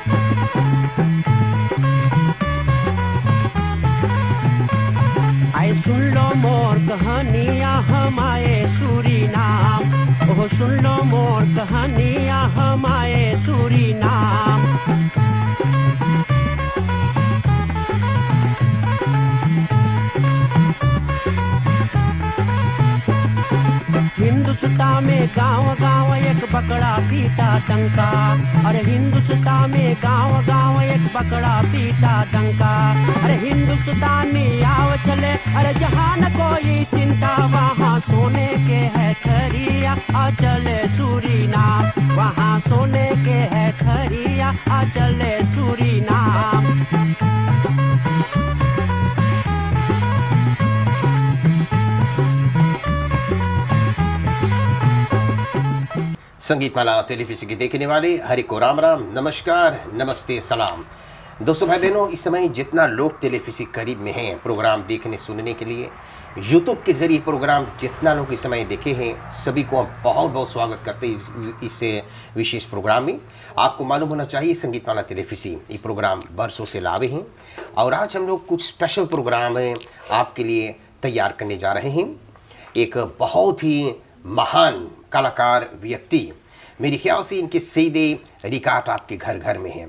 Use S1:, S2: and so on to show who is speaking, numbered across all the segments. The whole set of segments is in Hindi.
S1: आए सुन लो मोर कहानियाँ हम आए सूरीनाम, ओह सुन लो मोर कहानियाँ हम आए सूरीनाम। हिंदुस्तान में गांव गांव एक बकरा पीटा डंका, अरे हिंदुस्तान में गांव गांव एक बकरा पीटा डंका। अरे हिंदुस्तान में आओ चले, अरे जहाँ न कोई चिंता, वहाँ सोने के है खरिया आ चले सूरीनाम, वहाँ सोने के है खरिया आ चले सूरीनाम।
S2: संगीत माला टेलीविजन के देखने वाले हरि को राम राम, नमस्कार, नमस्ते, सलाम। दोस्तों भाई बहनों, इस समय जितना लोग टेलीविजन करीब में हैं प्रोग्राम देखने सुनने के लिए, यूट्यूब के जरिए प्रोग्राम जितना लोग इस समय देखे हैं, सभी को हम बहुत बहुत स्वागत करते हैं इस विशेष प्रोग्राम में। आपको मालूम होना चाहिए संगीत माला टेलीविजन ये प्रोग्राम बरसों से लावे हैं और आज हम लोग कुछ स्पेशल प्रोग्राम आपके लिए तैयार करने जा रहे हैं। एक बहुत ही महान कलाकार व्यक्ति, मेरे ख्याल से इनके सीधे रिकॉर्ड आपके घर घर में है।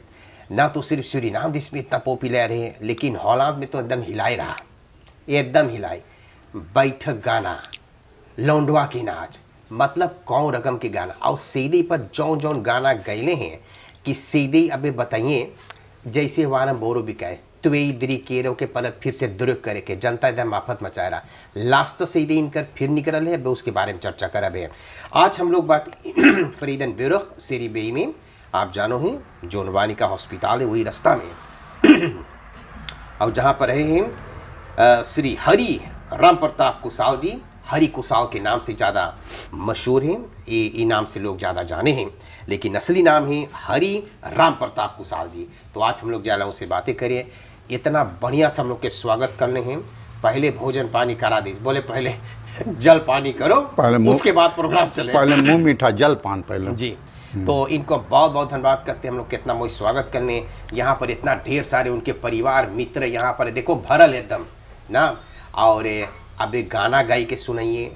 S2: ना तो सिर्फ सूरीनाम देश में इतना पॉपुलर है, लेकिन हॉलैंड में तो एकदम हिलाए रहा, एकदम हिलाए। बैठक गाना, लौंडवा की नाच, मतलब कौन रकम के गाना, और सीधे पर जौन जौन गाना गैले हैं कि सीधे अबे बताइए जैसे वारा बोरो बिकाए तुवे इधरी केरों के पलक फिर से दुरुक करे के जनता एकदम आफत मचा रहा। लास्ट तो सीधे इनकर फिर निकल है, उसके बारे में चर्चा कर रहे हैं। आज हम लोग बात फरीदन ब्यूरो सेरी बेई में, आप जानो हैं जोनवानी का हॉस्पिटल है वही रास्ता में और जहाँ पर रहे हैं श्री हरि राम प्रताप कुशाल जी। हरि कुशाल के नाम से ज़्यादा मशहूर हैं, ये नाम से लोग ज़्यादा जाने हैं, लेकिन असली नाम है हरि राम प्रताप कुशाल जी। तो आज हम लोग जा उनसे बातें करिए। इतना बढ़िया से हम लोग के स्वागत करने हैं। पहले भोजन पानी करा दीजिए, बोले पहले जल पानी करो, पहले उसके बाद प्रोग्राम चले,
S3: पहले मुँह मीठा जल पान पहले
S2: जी। तो इनको बहुत बहुत धन्यवाद करते हैं हम लोग, कितना मोई स्वागत करने। यहाँ पर इतना ढेर सारे उनके परिवार मित्र यहाँ पर देखो भरल एकदम ना। और अब एक गाना गाई के सुनाइए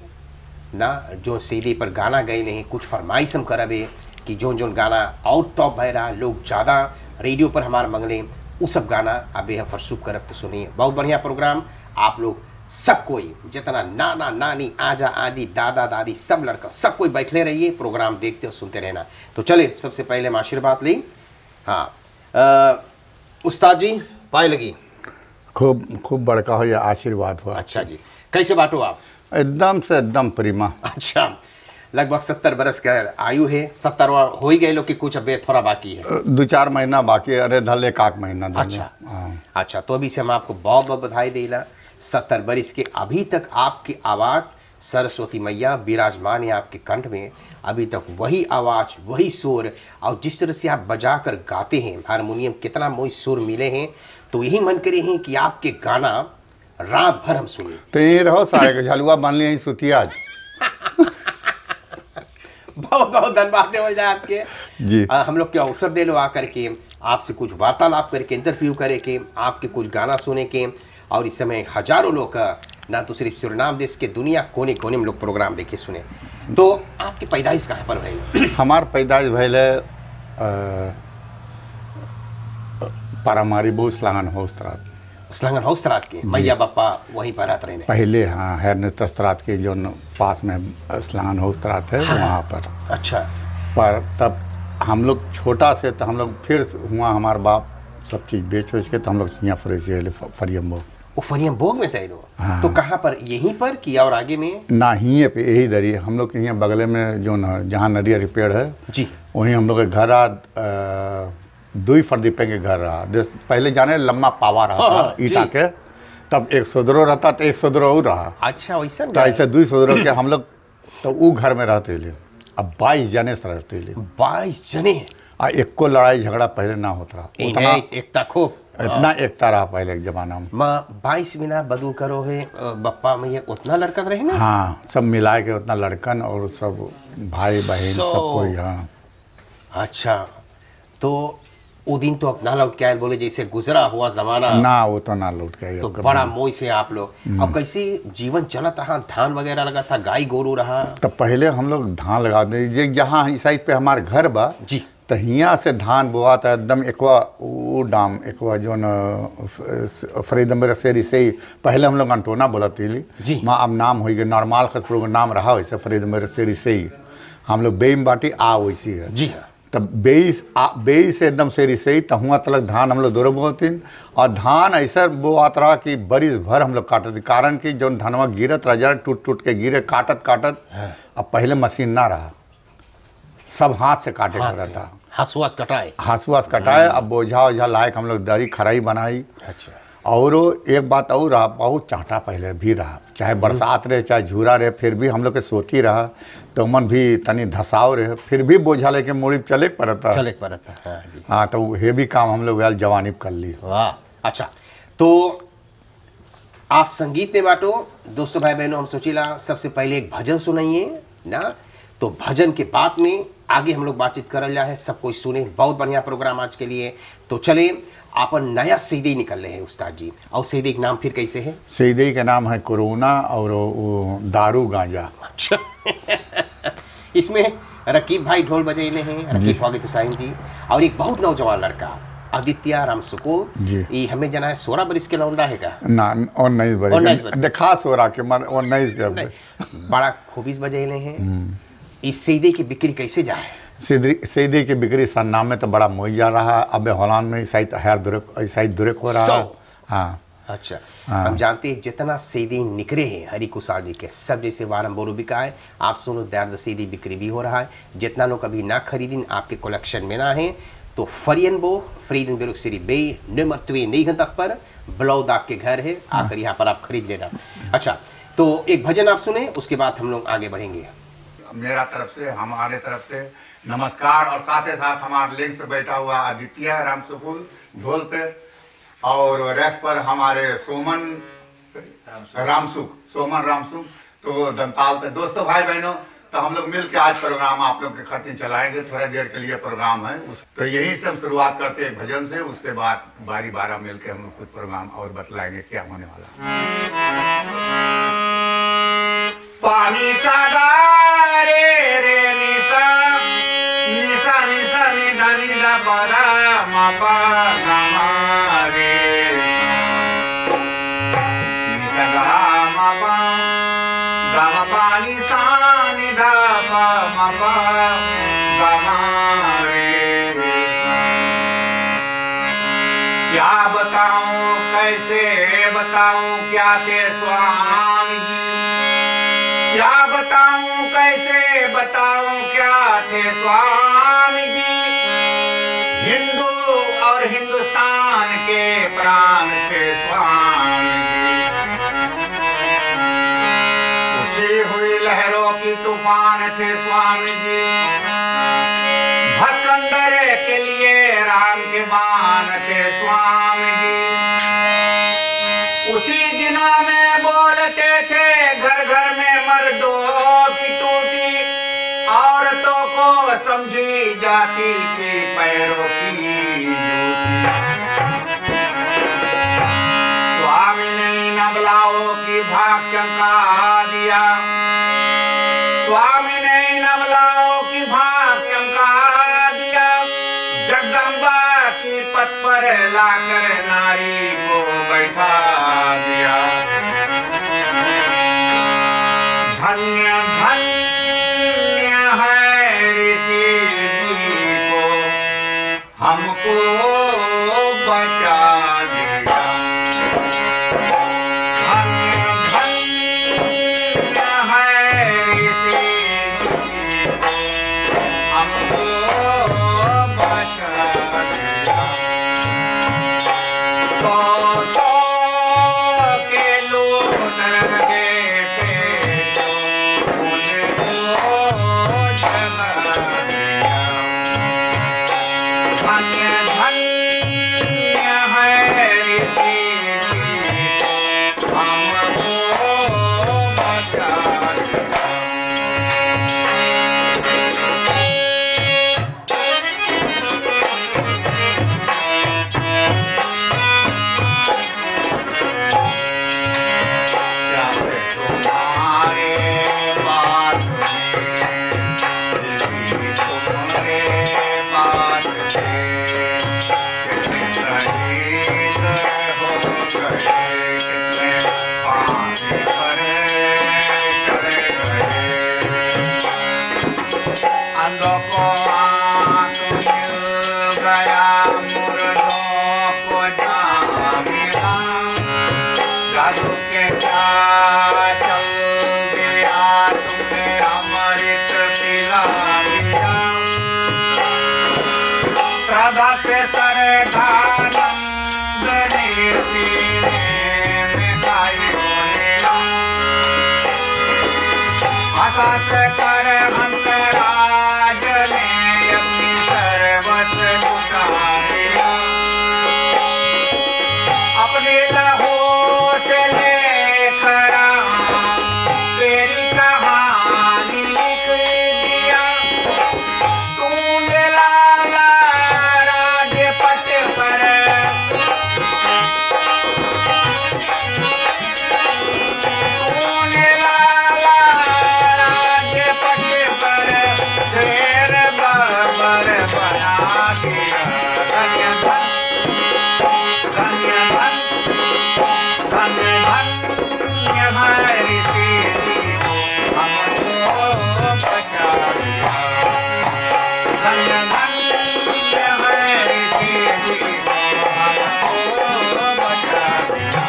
S2: ना, जो सीधे पर गाना गए नहीं, कुछ फरमाइश हम करबे कि जो जो गाना आउट टॉप भय रहा, लोग ज़्यादा रेडियो पर हमारे मंगले वो सब गाना अबे हम फरसूख करब तो सुनिए। बहुत बढ़िया प्रोग्राम। आप लोग सब कोई जितना नाना नानी आजा आजी दादा दादी सब लड़का सब कोई बैठले रहिए, प्रोग्राम देखते और सुनते रहना। तो चले सबसे पहले हम आशीर्वाद ली। हाँ उस्ताद जी पाए लगी,
S3: खूब खूब बड़का हो या आशीर्वाद हो।
S2: अच्छा जी, कैसे बांटो आप?
S3: एकदम से एकदम प्रीमा।
S2: अच्छा, लगभग 70 बरस का आयु है, 70वां हो ही गए लोग कि कुछ अबे थोड़ा बाकी है,
S3: 2-4 महीना बाकी है। अरे धल एक महीना।
S2: अच्छा अच्छा, तो अभी से हम आपको बहुत बहुत बधाई देला। 70 बरस के अभी तक आपकी आवाज़ सरस्वती मैया विराजमान है आपके कंठ में, अभी तक वही आवाज़ वही सुर, और जिस तरह से आप बजा कर गाते हैं हारमोनियम, कितना मोई सुर मिले हैं। तो यही मन करे हैं कि आपके गाना रात भर हम सुने।
S3: तो यही रहो सारे के झलुआ बन लिए सुतिया आज।
S2: बहुत बहुत धन्यवाद देवल जाए आपके
S3: जी।
S2: हम लोग के अवसर दे लो आकर के आपसे कुछ वार्तालाप करके, इंटरव्यू करे के, आपके कुछ गाना सुने के। और इस समय हजारों लोग का ना तो सिर्फ सूरीनाम देश के दुनिया कोने कोने में लोग प्रोग्राम देखे सुने। तो आपकी पैदाइश कहाँ पर भइल?
S3: हमार पैदाइश भइल है पारामारी बहुत स्लांगन होस्त्रात।
S2: स्लांगन होस्त्रात के मैया बापा वहीं पर रहते रहे
S3: पहले। हाँ, है नेत्रस्त्रात के जो पास में स्लांगन होस्त्रात है। हाँ, वहाँ पर। अच्छा, पर तब हम लोग छोटा से तो हम लोग फिर हुआ हमारे बाप सब चीज़ बेच वेच के, तो हम लोग यहाँ फरियम भोग।
S2: वो फरियम भोग में तय लो।
S3: हाँ।
S2: तो कहाँ पर, यहीं पर कि और आगे में?
S3: ना ही पे यही दरी हम लोग के यहाँ बगले में जो जहाँ नरियर के पेड़ है
S2: जी,
S3: वहीं हम लोग के घर आ 2 फर्दी पे के घर रहा। पहले जाने लम्बा पावा रहा था ईटा के, तब 1 सदरो रहता तो 1 सदरो और रहा।
S2: अच्छा, वैसा
S3: तो ऐसे 2 सदरो के हम लोग तो वो घर में रहते ले। अब 22 जने से रहते ले।
S2: 22 जने?
S3: एक को लड़ाई झगड़ा पहले ना होता रहा,
S2: उतना एकता खूब,
S3: इतना एकता रहा पहले के जमाना में।
S2: 22 बिना बदू करो है बप्पा में उतना लड़कन रहे ना?
S3: हाँ, सब मिला के उतना लड़कन और सब भाई बहन सब कोई। हाँ,
S2: अच्छा, तो वो दिन तो अपना लौट के आए, बोले जैसे गुजरा हुआ जमाना
S3: ना, वो तो ना लौट के।
S2: तो बड़ा मोह से आप लोग। अब कैसे जीवन चला था? धान वगैरह लगा था, गाय गोरू रहा?
S3: तो पहले हम लोग धान लगा दे, जहाँ इस साइड पे हमारे घर बा
S2: जी,
S3: तो हियाँ से धान बोआ था एकदम एकवा वो डाम एकवा जो न फरीदम्बर सेरी से ही पहले हम लोग अंटोना बोलती
S2: जी,
S3: माँ अब नाम हो गया नॉर्मल खसपुर का नाम रहा वैसे फरीदम्बर सेरी से ही हम लोग बेईम बाटी आ वैसी है
S2: जी हाँ।
S3: तब बेई से एकदम सेरी से ही तहुआ तलक धान हम लोग दोनों बोतीन और धान ऐसा बोआत रहा कि बरिस भर हम लोग काटत, कारण कि जो धनवा गिरत रहा टूट टूट के गिरे काटत काटत। अब पहले मशीन ना रहा, सब हाथ से काटे
S2: हाथ
S3: रहा
S2: से।
S3: था,
S2: हंसुआस कटाए,
S3: हंसुआस कटाए। अब बोझा ओझा लायक हम लोग दरी खराई बनाई।
S2: अच्छा।
S3: और एक बात और रहा, बहुत चाटा पहले भी रहा, चाहे बरसात रहे चाहे झूरा रहे, फिर भी हम लोग के सोती रहा तो मन भी तनी धसाव रहे, फिर भी बोझा लेके मुड़ी चले पड़ता।
S2: हाँ जी।
S3: हाँ, तो ये भी काम हम लोग जवानी कर ली।
S2: वाह, अच्छा। तो आप संगीत में बांटो दोस्तों भाई बहनों, हम सोचिला सबसे पहले एक भजन सुनाइए ना, तो भजन के बाद में आगे हम लोग बातचीत करल जा है, सब कोई सुने। बहुत बढ़िया प्रोग्राम आज के लिए। तो चले आपन नया सीडी निकल रहे हैं उस्ताद जी, और सीडी का नाम फिर कैसे है?
S3: सीडी का नाम है कोरोना और वो दारू गांजा।
S2: अच्छा। इसमें रकीब भाई ढोल बजेले हैं, रकीब वागित हुसैन जी, और एक बहुत नौजवान लड़का आदित्य राम सुकुल
S3: जी,
S2: ये हमें जना है 16 बरिस के लौंडा है का
S3: ना, 19 बरिस देखा 16 के मन 19 के
S2: बड़ा खूबीस बजेले हैं। इस सीडी की बिक्री कैसे जाए?
S3: सीडी की बिक्री सन्ना में तो बड़ा मोई जा रहा, अब हॉलैंड में शायद दुरक हो रहा है। हाँ,
S2: अच्छा। हम जानते हैं जितना सीडी निकले हैं हरी कुशाल जी के, सब जैसे वारम बोरू बिकाए, आप सुनो दर्द सीडी बिक्री भी हो रहा है। जितना लोग कभी ना खरीदिन, आपके कलेक्शन में ना है तो फरियनबो फ्रीडनबर्ग सीरी बे नंबर 2 नहीं तक पर ब्लॉद आपके घर है, आकर यहाँ पर आप खरीद लेना। अच्छा, तो एक भजन आप सुने, उसके बाद हम लोग आगे बढ़ेंगे।
S3: मेरा तरफ से, हमारे तरफ से नमस्कार, और साथ ही साथ हमारे लेंस पे बैठा हुआ आदित्य राम सुकुल ढोल पे, और रैक्स पर हमारे सोमन रामसुख तो दंताल पे। दोस्तों भाई बहनों, तो हम लोग मिल के आज प्रोग्राम आप लोग के खर्चिन चलाएंगे, थोड़ा देर के लिए प्रोग्राम है तो यही से हम शुरुआत करते हैं भजन से, उसके बाद बारी बारा मिल के हम लोग कुछ प्रोग्राम और बतलाएंगे क्या होने वाला। पानी सागा रे रे निसा निसा निसा निधा निधा परा मा पा गा रे निसा गा मा पा गा मा पा निसा निधा पा मा पा गा मा रे। क्या बताऊं कैसे बताऊं क्या थे स्वामी जी, क्या बताऊं कैसे बताऊं क्या थे स्वामी जी, हिंदू और हिंदुस्तान के प्राण थे स्वामी जी। उठी हुई लहरों की तूफान थे स्वामी जी, भस्कंदर के लिए राम के बाण थे स्वामी जी। उसी दिनों में बोलते थे घर घर में मर्दों की टूटी, औरतों को समझी जाती थी पैरों की जूती। स्वामी ने नबलाओं की भाग चमका दिया, स्वामी ने नबलाओं की भाग चमका दिया, जगदम्बा की पद पर लाकर नारी को बैठा दिया। धन्य धन्य है ऋषि जी को हमको बचा दिया। धन्य धन्य है ऋषि जी को हमको बचा दिया। सौ सौ के लोग गए थे जो उनको जगा दिया। धन्य धन्य है ऋषि जी को हमको बचा दिया।
S4: आँख मिल गया मुर्दों को जहाँ मिला, जादू के क्या चल दिया तुमने अमृत पिला दिया। श्रद्धा से सरधानंद ने सीने में खाई बोलिया, आशा से कर हंसराज ने अपनी सर्वस लुटा दिया। अपने लहू से लेकर तेरी कहानी लिख दिया। तूने लाला राजपट पर तूने लाला राजपट पर शेर बाबर बना दिया। धन्य धन धन्य धन धन्य धन्य हमारी तेरी हमको बचा दिया। धन्य धन्य हमारी तेरी हमको बचा दिया।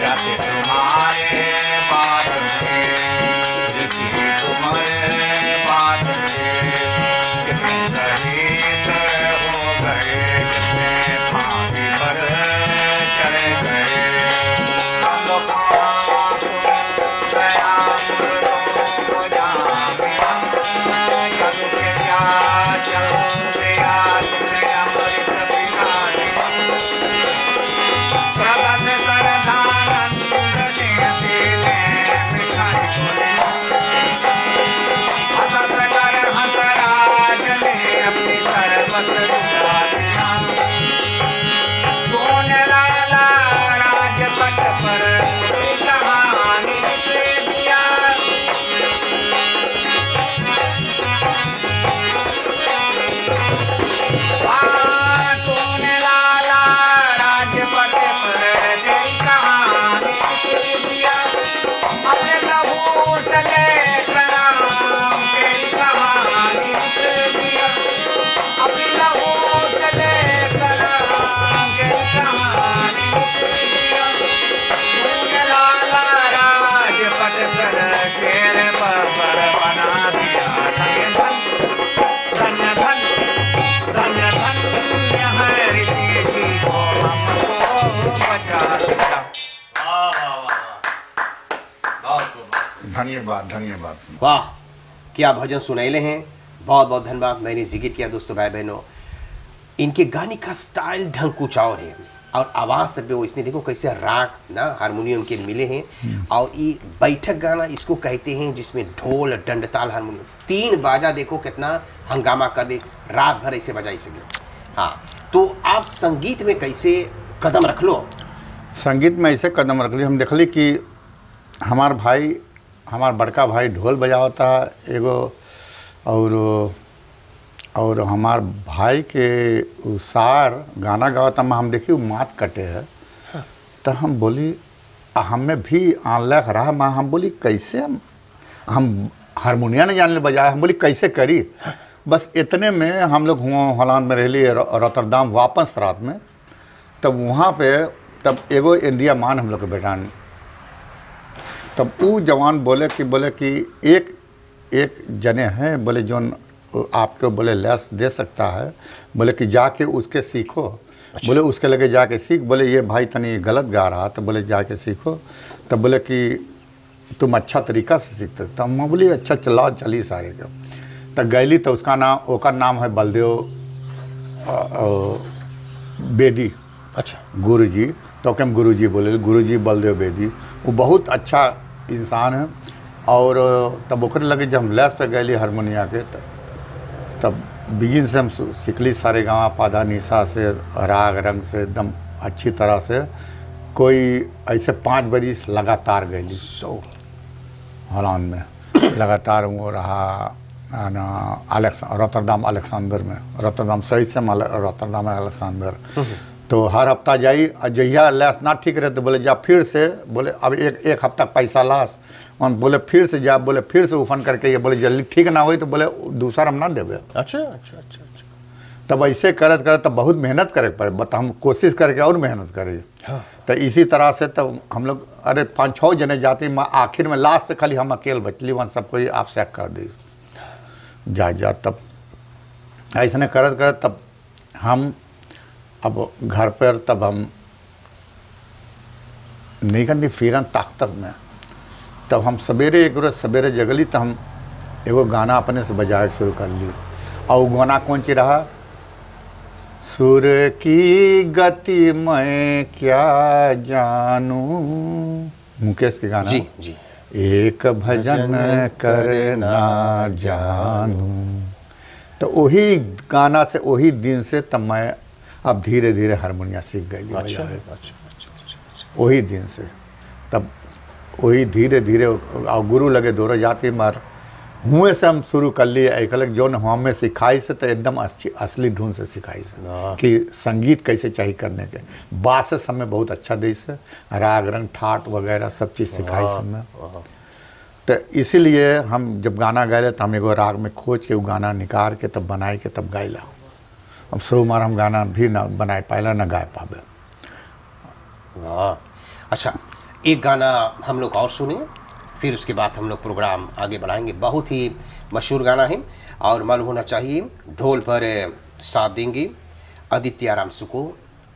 S4: जाते तुम्हारे बादल थे, जिसी तुम्हारे बादल थे, कितने शहीद हो गए, कितने फांसी पर चढ़े गए। हम लोग कहाँ तुम गया मुर्दों को जहाँ मिला, जादू के क्या चल दिया तुमने अमृत पिला दिया। श्रद्धा से सरधानंद ने सीने में खाई बोलिया, आशा से कर हंसराज ने अपनी सर्वस लुटा दिया। तूने लाला राजपट पर कहानी लिख दिया। तूने लाला राजपट पर तेरी कहानी लिख दिया। अपने लहू से लेकर तेरी कहानी लिख दिया। अपने लहू से लेकर तेरी कहानी लिख दिया। तूने लाला राजपट पर शेर बाबर बना दिया। धन्य धन धन्य धन धन्य हमारी तेरी को हमको बचा दिया।
S3: धन्यवाद धन्यवाद।
S2: वाह, क्या भजन सुनैले हैं। बहुत बहुत धन्यवाद। मैंने जिक्र किया दोस्तों भाई बहनों, इनके गाने का स्टाइल ढंग कुछ और है और आवाज़ से भी वो इसने देखो कैसे राग ना हारमोनियम के मिले हैं। और ये बैठक गाना इसको कहते हैं जिसमें ढोल डंडताल हारमोनियम 3 बाजा देखो कितना हंगामा कर दे, रात भर ऐसे बजाई सके। हाँ, तो आप संगीत में कैसे कदम रख लो?
S3: संगीत में ऐसे कदम रख ली, हम देखली कि हमार बड़का भाई ढोल बजावता एगो, और हमार भाई के सार गाना गावता में हम देखी मात कटे है। तो हम बोली हमें भी आनलक रहा माँ, हम बोली कैसे हम हारमोनिया नहीं जाने बजाए, हम बोली कैसे करी। बस इतने में हम लोग हुआ हॉलैंड में रहली रोटरडाम वापस रात में, तब वहाँ पे तब एगो इंडिया मान हम लोग के बेटा ने, तब वो जवान बोले कि एक जने हैं बोले जो आपको बोले लेस दे सकता है, बोले कि जाके उसके सीखो। अच्छा। बोले उसके लगे जाके सीख, बोले ये भाई तनी गलत गा रहा, तो बोले जाके सीखो। तब बोले कि तुम अच्छा तरीका से सीखते। तब मैं बोली अच्छा चलाओ चली सारे का। तब गैली तो उसका नाम है बलदेव बेदी।
S2: अच्छा।
S3: गुरुजी, तो हम गुरुजी बोले, गुरुजी बलदेव बेदी, वो बहुत अच्छा इंसान है। और तब ओकरे लगे जब हम लेस पे गए हारमोनिया के, तब बिगिन से हम सीखली सारे गाँव पादा निशा से राग रंग से एकदम अच्छी तरह से। कोई ऐसे 5 बरिस लगातार गई हॉलैंड में लगातार वो रहा ना रोटरडाम अलेक्जेंडर में, रोटरडाम सहित से रोटरडाम अलेक्जेंडर। तो हर हफ्ता जाई और जहिया लैस ना ठीक रहे तो बोले जा फिर से, बोले अब एक हफ्ता पैसा लास, हम बोले फिर से जा, बोले फिर से उफन करके ये बोले जल्दी ठीक ना हुई तो बोले दूसरा हम ना देवे।
S2: अच्छा अच्छा अच्छा।
S3: तब ऐसे करत करत तब बहुत मेहनत करे पड़े, बता हम कोशिश करके और मेहनत करें।
S2: हाँ।
S3: तो इसी तरह से तब हम लोग अरे 5-6 जने जाती, आखिर में लास्ट पे खाली हम अकेले बचली, वहाँ सबको ही आप सेक कर दी जा। तब ऐसे करत करत तब हम अब घर पर तब हम नहीं करती फिरन ताकत में, तब हम सवेरे एक रोज सवेरे जगली तो हम एगो गाना अपने से बजाए शुरू कर ली। और वो गाना कौन सी रहा, सुर की गति मैं क्या जानूं, मुकेश के गाना।
S2: जी जी।
S3: एक भजन करना जानूं, तो वही गाना से वही दिन से तब मैं अब धीरे धीरे हारमोनिया सीख गई।
S2: अच्छा।
S3: वही दिन से तब वही धीरे धीरे और गुरु लगे दोनों जाती मार हुए से हम शुरू कर लिए। एक अलग जो हमें सिखाई से तो एकदम असली धुन से सिखाई से कि संगीत कैसे चाहिए करने के, बास समय बहुत अच्छा दे से राग रंग ठाट वगैरह सब चीज़ सिखाई समय। तो इसीलिए हम जब गाना गाए तो हम एगो राग में खोज के वो गाना निकाल के तब बनाए के तब गाइला। अब सो मार हम गाना भी ना बनाए पाएला ना गाए पावे।
S2: अच्छा, एक गाना हम लोग और सुने, फिर उसके बाद हम लोग प्रोग्राम आगे बढ़ाएंगे। बहुत ही मशहूर गाना है और मालूम होना चाहिए। ढोल पर साथ देंगे आदित्य रामसुको,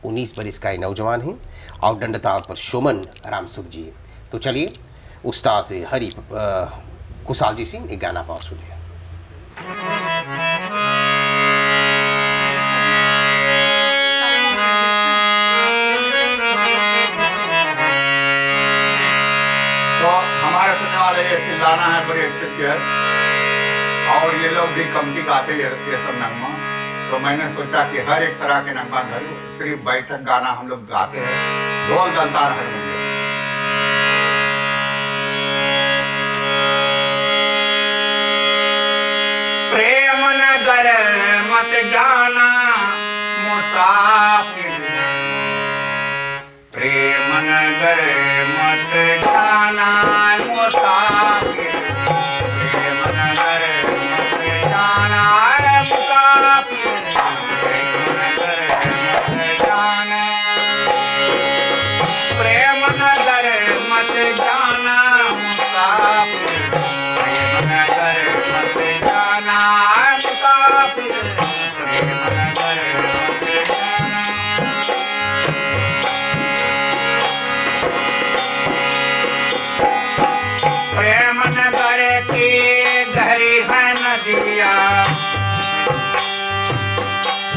S2: 19 बरस का नौजवान है, और डंडताल पर शोमन रामसुख जी। तो चलिए उस्ताद हरि कुशाल जी से एक गाना पास सुनिए।
S3: तो हमारे सुनने वाले ये चिल्लाना है बड़ी अच्छे से है, और ये लोग भी कमती गाते ये सब नगमा। तो मैंने सोचा कि हर एक तरह के नगमा धरूं, सिर्फ बैठक गाना हम लोग गाते हैं, ढोल दलतार हारमोनियम।
S4: प्रेम नगर मत जाना मुसाफिर, प्रेम नगर मत जाना मुसाफिर, प्रेम नगर मत जाना मुसाफिर, प्रेम नगर मत जाना, प्रेम नगर मत जाना मुसाफिर, प्रेम नगर मत जाना मुसाफिर, प्रेम नगर मत जाना। प्रेम नगर की गहरी है नदिया,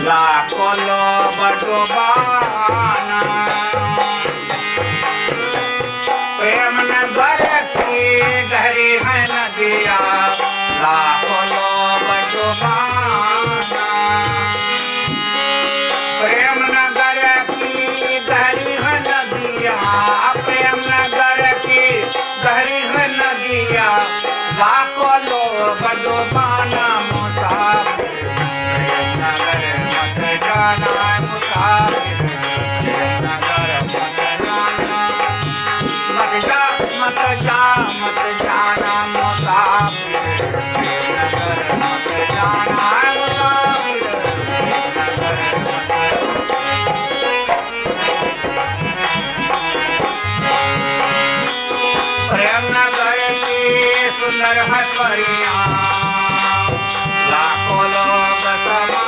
S4: लाखों लोग डुबाना, प्रेम नगर की गहरी है नदिया, लाखों लोग डुबाना, प्रेम नगर की गहरी है नदिया, प्रेम नगर की गहरी है नदिया, लाखों लोग डुबाना मुसाफिर, प्रेम नगर मत जाना मुसाफिर, प्रेम नगर मत जाना, मत जा मत जा मत जाना मुसाफिर, प्रेम नगर मत जाना मुसाफिर, प्रेम नगर मत। प्रेम नगर की सुंदर हटवरियाँ, लाखों लोग समाया,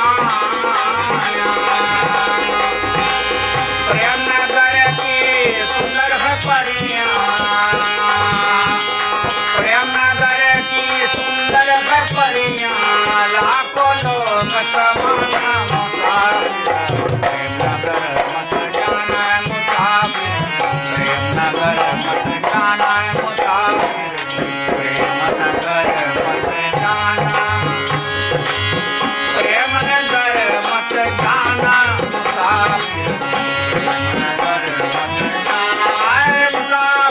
S4: प्रेम नगर की सुंदर हटवरियाँ, प्रेम नगर की सुंदर हटवरियाँ, लाखों लोग समाया मुसाफिर, प्रेम नगर मत जाना मुसाफिर, प्रेम नगर मत जाना मुसाफिर, प्रेम नगर मत जाना, प्रेम नगर मत जाना मुसाफिर, प्रेम नगर मत जाना मुसाफिर।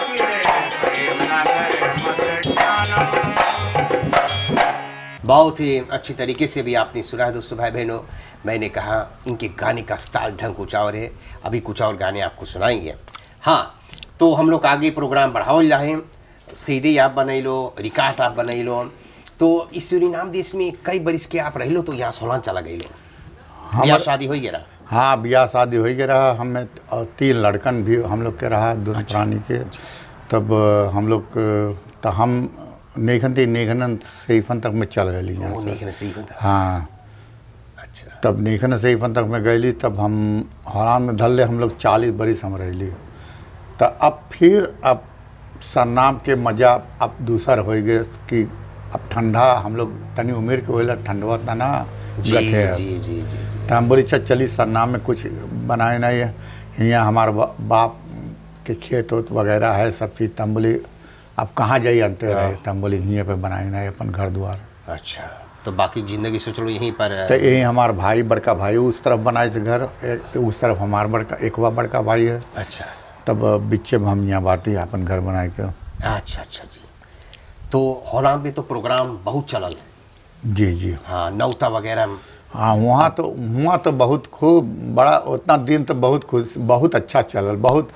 S2: बहुत ही अच्छी तरीके से भी आपने सुना है दोस्तों भाई बहनों। मैंने कहा इनके गाने का स्टाइल ढंग कुछ और है, अभी कुछ और गाने आपको सुनाएंगे। हाँ, तो हम लोग आगे प्रोग्राम बढ़ावल जाए, सीधे आप बनाई लो, रिकार्ड आप बनाई लो। तो इस सूरीनाम देश में कई बरिस के आप रह लो, तो यहाँ सोलान चला गई लो, ब्याह शादी हो गया?
S3: हाँ, ब्याह शादी हो गया रहा। हमें 3 लड़कन भी हम लोग के रहा, दोनों प्राणी के। तब हम लोग तो हम नेघन सेफन तक में चल गई। हाँ, अच्छा। तब नेघन सेफन तक में गईली, तब हम हरान में धल ले हम लोग 40 बरिस हम रही। तो अब फिर अब सरनाम के मजा अब दूसर हो गए कि अब ठंडा हम लोग तनी उम्र के होला, ठंडवा तना गठे। तो हम बोली चली सरनाम में कुछ बनाए नहीं है, यहाँ हमारे बाप के खेत वोत वगैरह है सब चीज़। तम बोली अब कहाँ जाइए अंते रहे, तम बोली यहीं पे बनाए नहीं अपन घर द्वार।
S2: अच्छा, तो बाकी ज़िंदगी सोच लो यहीं पर?
S3: तो यही हमारा भाई बड़का भाई उस तरफ बनाए से घर, एक उस तरफ हमारा बड़का एकवा बड़का भाई है।
S2: अच्छा,
S3: तब बीचे में हम यहाँ बाटी अपन घर बनाए के।
S2: अच्छा अच्छा जी। तो हॉलैंड में तो प्रोग्राम बहुत चलल?
S3: जी।
S2: हाँ, नौता वगैरह?
S3: हाँ, वहाँ तो बहुत खूब बड़ा, उतना दिन तो बहुत खुश, बहुत अच्छा चलल बहुत।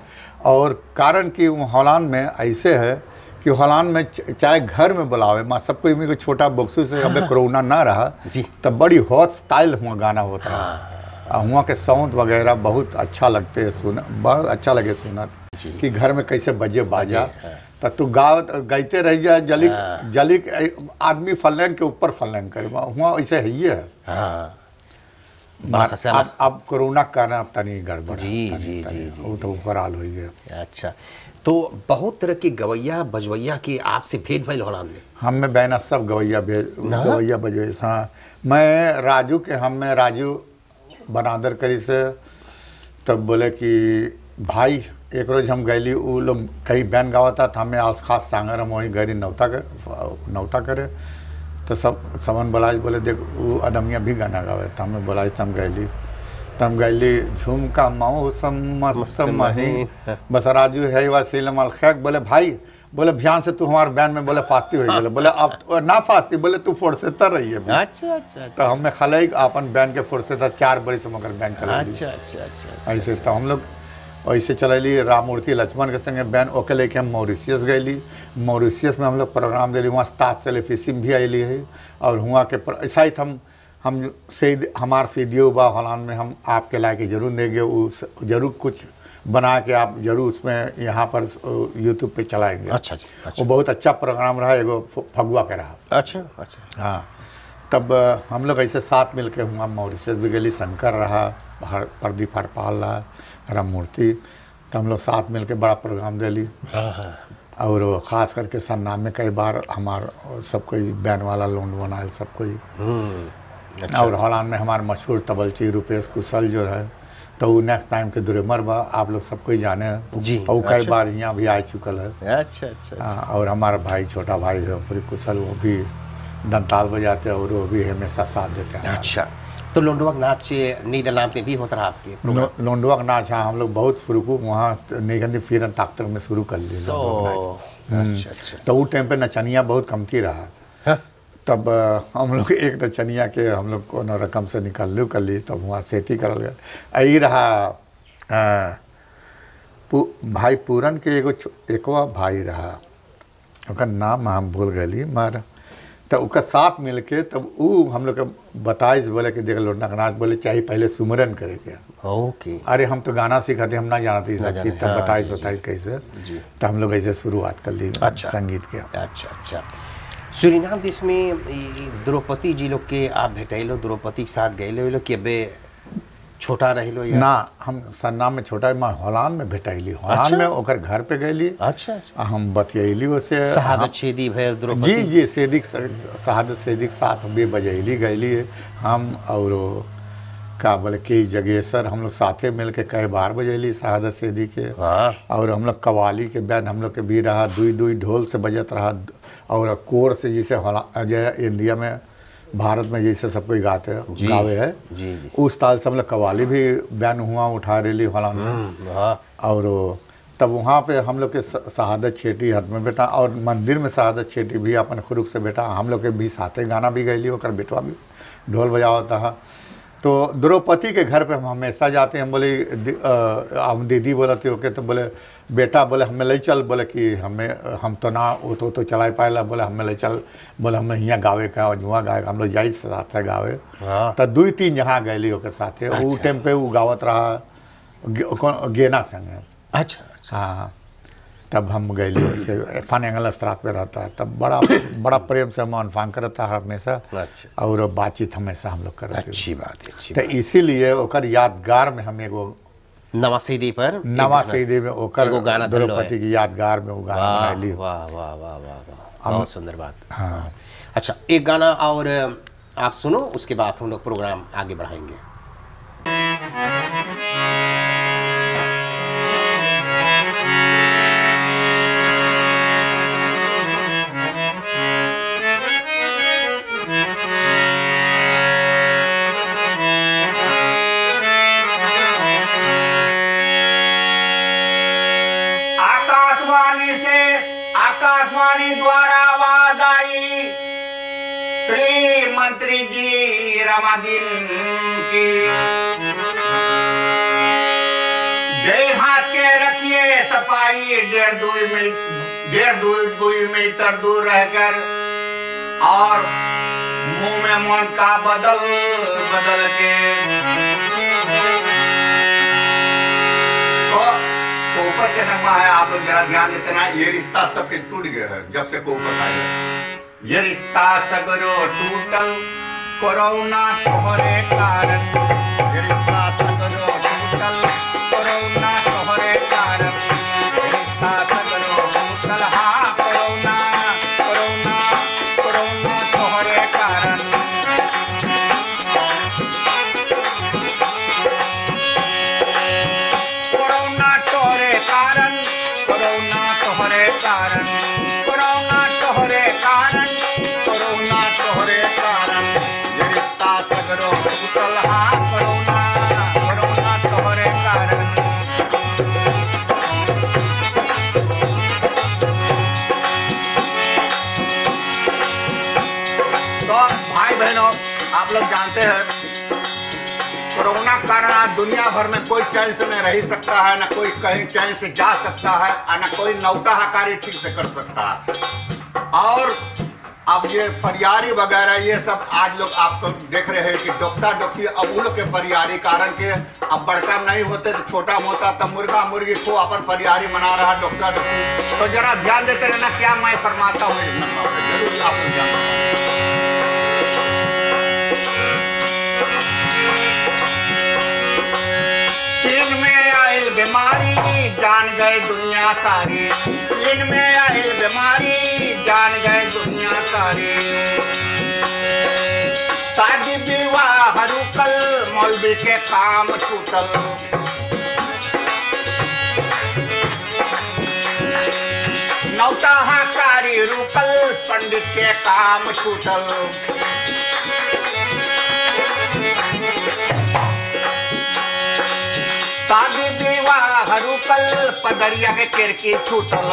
S3: और कारण कि हॉलैंड में ऐसे है कि हॉलैंड में चाहे घर में बुलावे माँ सबको, मेरे छोटा बक्सू से अब कोरोना ना रहा
S2: जी,
S3: तब बड़ी हॉट स्टाइल हुआ गाना होता है। हुआ के साउंड वगैरह बहुत अच्छा लगते है सुना, बहुत अच्छा लगे सुना कि घर में कैसे बजे बाजा। तो तू गाते रह जाए, जलिक आदमी फलैन के ऊपर फलैन करे हुआ, ऐसे है ये है। अब कोरोना का तनी गड़बड़
S2: जी,
S3: वो तो ऊपर हाल हो गया।
S2: अच्छा, तो बहुत तरह के गवैया बजवैया के आपसे भेंट भइल हॉलैंड में?
S3: हमें बहना सब गवैया बजवे। हाँ, मैं राजू के हमें राजू बनादर करी से। तब बोले कि भाई एक रोज हम गईली, वो लोग कहीं बैन गावा था, हमें आस खास सांगर हम वहीं गई नौता करे। तो सबन बोला, बोले देख वो अदमिया भी गाना गावे। तो हमें बोला हम गईली झुमका मौसम मस्त महीन, बस राजू है वसीलम खैक। बोले भाई, बोले ध्यान से तू हमारे बैन में बोले फास्ती हो गए। बोले अब ना फास्ती, बोले तू फोर्से तर रही है।
S2: अच्छा।
S3: तो हमें खले अपन बैन के फोर्से था 4 बड़ी से मगर बैन चला।
S2: अच्छा।
S3: ऐसे तो हम लोग ऐसे चलैली राममूर्ति लक्ष्मण के संगे बैन। ओके लेके हम मॉरिशियस गईली। मॉरिशियस में हम लोग प्रोग्राम दिली, वहाँ स्टाफ सेलिफिसिम भी अली है। और हुआ के ऐसा ही हम से हमार वीडियो बा हॉलैंड में, हम आपके लायक जरूर देंगे। उस जरूर कुछ बना के आप जरूर उसमें यहाँ पर यूट्यूब पे चलाएंगे।
S2: अच्छा।
S3: वो बहुत अच्छा प्रोग्राम रहा, एगो फगुआ के रहा।
S2: अच्छा।
S3: हाँ, तब हम लोग ऐसे साथ मिल के हुआ मॉरिशस भी गली, शंकर रहा, प्रदीप हरपाल रहा, राममूर्ति। तो हम लोग साथ मिल के बड़ा प्रोग्राम दिली। और ख़ास करके सरनाम में कई बार हमार सब कोई बैन वाला लोन बनाए सब कोई। अच्छा। और हॉलैंड में हमारे मशहूर तबलची रुपेश कुशल जो है, तो वो नेक्स्ट टाइम के दुरेमर बा, आप लोग सब कोई जाने
S2: जी।
S3: और कई बार यहाँ भी आ चुकल है।
S2: अच्छा।
S3: और हमारा भाई छोटा भाई है पूरी कुशल, वो भी दंताल बजाते हैं और वो भी हमेशा साथ देते हैं।
S2: अच्छा, तो लोंडवाक नाच नीदरलैंड में भी होता रहा आपके?
S3: लोंडवाक नाच हाँ, हम लोग बहुत शुरू वहाँ नेगंदी फिरन ताकत में शुरू कर दिए।
S2: अच्छा।
S3: तो वो टाइम पे नचनिया बहुत कमती रहा। तब हम लोग एक नचनिया के हम लोग कोनो रकम से निकाल कर ली, तब वहाँ सेती करल गया। यही रहा भाई पूरन के एकवा भाई रहा, ओकर नाम हम भूल गली मर। तो उसका साथ मिल के तब वो हम लोग के बताइस, बोले कि देख लोटना का नाच, बोले चाहिए पहले सुमरन करे के।
S2: ओके।
S3: अरे हम तो गाना सीखाते, हम ना जानते सब चीज़। तब बताइस कैसे, तो हम लोग ऐसे शुरुआत कर ली संगीत के।
S2: अच्छा। सूरीनाम देश में द्रौपदी जी लोग के आप भेटैलो, द्रौपदी के साथ गए लोग कि अबे छोटा रह लो या?
S3: ना, हम सरनाम में छोटा मैं हॉलैंड में भेटैली। हॉलैंड में ओकर घर पे गईली।
S2: अच्छा।
S3: हम बतियैली उससे
S2: शहादत शेदी भेल द्रौपदी।
S3: जी शहादत शेदी के साथ भी बजैली गईली हम। और का बोले कि जगेसर हम लोग साथे मिल के कई बार बजैली शहादत शेदी के। और हम लोग कवाली के बैंड हम लोग के भी रहा, दुई ढोल से बजत रहा। और कोर से जैसे इंडिया में भारत में जैसे सब कोई गावे है उस ताल से हम लोग कवाली भी बैन हुआ उठा रही हॉलैंड में। और तब वहाँ पे हम लोग के शहादत छेटी हट में बेटा, और मंदिर में शहादत छेटी भी अपन खुरूप से बेटा हम लोग के भी साथे गाना भी गैली, ओकर बेटवा भी ढोल बजावता है। तो द्रौपदी के घर पे हम हमेशा जाते हैं। हम बोले हम दीदी बोलते ओके, तो बोले बेटा बोले हमें ले चल, बोले कि हम तो ना वो तो चला पाएला, बोले हमें ले चल, बोले हमें यहाँ गावे का और जुआ गावे हम लोग जाई साथ गावे। तो 2-3 जहाँ गैली ओके साथे। वो टाइम पे वो गावत रहा गेना संगे। अच्छा हाँ, तब हम गैली फान एंगल स्त्रात पे रहता है, तब बड़ा प्रेम से हम फान करता है हमेशा। और बातचीत हमेशा हम लोग करते। अच्छी बात है। तो इसीलिए ओकर यादगार में हम एगो
S2: नवा सीधी
S3: में ओकर द्रौपदी की यादगार में वो गाना बनाइली।
S2: वाह वाह वाह वाह, बहुत सुंदर बात। हाँ अच्छा, एक गाना और आप सुनो, उसके बाद हम लोग प्रोग्राम आगे बढ़ाएंगे।
S4: आकाशवाणी द्वारा आवाज आई, श्री मंत्री जी रमादीन की, हाथ के रखिए सफाई, 1.5 मीटर दूर रहकर, और मुंह में मौन का बदल के कोफर के नगमा है। आप लोग जरा ध्यान देते ना, ये रिश्ता सबके टूट गया है जब से कोफर आया है। ये रिश्ता सगरो टूटल कोरोना तोहरे कारण, ये रिश्ता सगरो टूटल कोरोना तोहरे कारण, ये रिश्ता सगरो टूटल हाँ कोरोना तोहरे कारण। कोरोना तोहरे कारण, कोरोना तोहरे कारण, कोरोना तोहरे कारण, कोरोना तोहरे कारण, ये रिश्ता सगरो टूटल हाँ कोरोना तोहरे कारण। तो भाई बहनों, आप लोग जानते हैं कोरोना के कारण आज दुनिया भर में कोई चैन से नहीं रह सकता है, ना कोई कहीं चैन से जा सकता है, और ना कोई नौका कार्य ठीक से कर सकता है। और अब ये फरियारी वगैरह ये सब आज लोग आपको देख रहे हैं कि डोक्सा डोक्सी, अब उन लोग के फरियारी कारण के अब बड़का नहीं होते तो छोटा होता, तब मुर्गा मुर्गी को अपन फरियारी मना रहा डोक्सा डोक्सी। तो जरा ध्यान देते रहना क्या मैं फरमाता हूँ, जरूर आप लोग जानते हैं। चीन में आयल बीमारी जान गए दुनिया सारी, चीन में आयल बीमारी जान गए दुनिया सारी, शादी विवाह रुकल मौलवी के काम छूटल, नौताहाकारी रुकल पंडित के काम छूटल, शादी विवाह रुकल पदरिया के किरकी छूटल,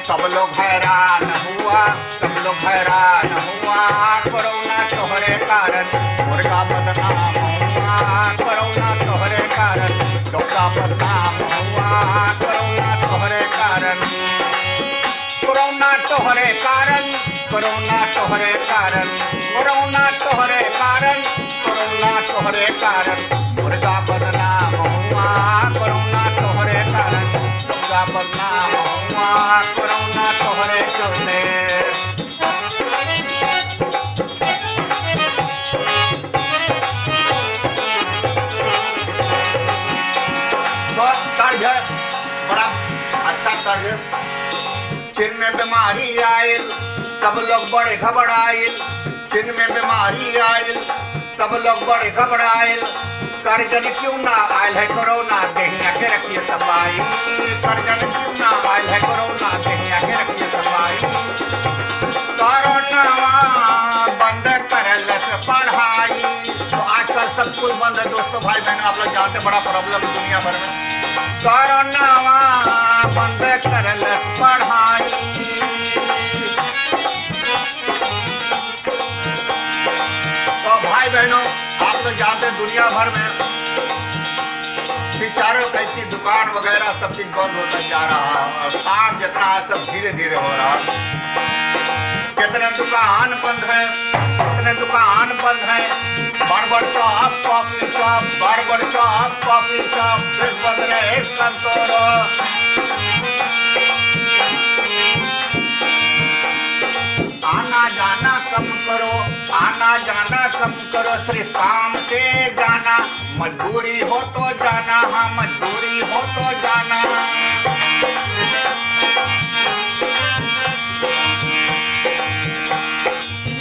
S4: सब लोग हैरान हुआ, सब लोग हैरान हुआ, कोरोना तोहरे कारण मुर्गा बदनाम हुआ, कोरोना तोहरे कारण डोका बदनाम हुआ, कोरोना तोहरे कारण, कोरोना तोहरे कारण, कोरोना तोहरे कारण, कोरोना तोहरे कारण, कोरोना तोहरे कारण मुर्गा बदनाम हुआ, कोरोना तोहरे कारण डोका बदनाम हुआ, कोरोना तोहरे चलते। तर्ज है बड़ा अच्छा तर्ज। चीन में बीमारी आयल सब लोग बड़े घबराइल, चीन में बीमारी आयल सब लोग बड़े घबराइल, करजन क्यों ना आयल है कोरोना देहिया के रखिए सफाई, करजन क्यों ना आयल है कोरोना देहिया के रखिए सफाई, कोरोना बंद करल पढ़ाई, तो आजकल सब स्कूल बंद में दोस्तों भाई बहनों आप लोग जानते बड़ा प्रॉब्लम है दुनिया भर में। कोरोनावा बंद करल पढ़ाई, तो भाई बहनों आप लोग जानते दुनिया भर में बेचारों ऐसी दुकान वगैरह सब चीज बंद होता जा रहा है, काम जितना है सब धीरे धीरे हो रहा है। कितने दुकान बंद है, कितने दुकान बंद है, barber shop, coffee shop, barber shop, coffee shop, फिर बंद रहे कंट्रोल। आना जाना कम करो, आना जाना कम करो, सिर्फ काम से जाना, मजबूरी हो तो जाना, हाँ मजबूरी हो तो जाना।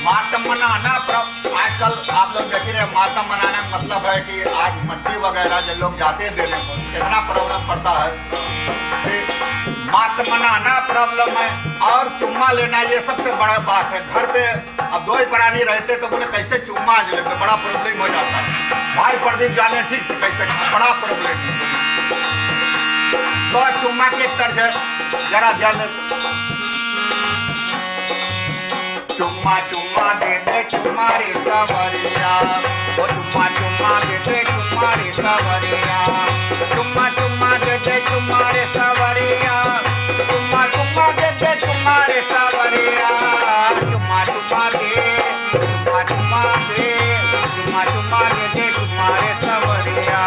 S4: मातम मनाना आजकल आप लोग देख रहे हैं, मातम मनाने का मतलब है कि आज मट्टी वगैरह जो लोग जाते हैं देने को कितना प्रॉब्लम पड़ता है, मातम मनाना प्रॉब्लम है, और चुम्मा लेना ये सबसे बड़ा बात है। घर पे अब दो ही प्राणी रहते तो बोले कैसे चुम्मा आज लेते, बड़ा प्रॉब्लम हो जाता है। भाई प्रदीप जाने ठीक से कैसे, बड़ा प्रॉब्लम। तो चुम्मा की तर्ज है जरा ध्यान, चुम्मा चुम्मा दे दे चुम्मा रे सवरिया, वो चुम्मा चुम्मा दे दे चुम्मा रे सवरिया, चुम्मा चुम्मा दे दे चुम्मा रे सवरिया, चुम्मा चुम्मा दे दे चुम्मा रे सवरिया, चुम्मा चुम्मा दे, चुम्मा चुम्मा दे, चुम्मा चुम्मा दे दे चुम्मा रे सवरिया।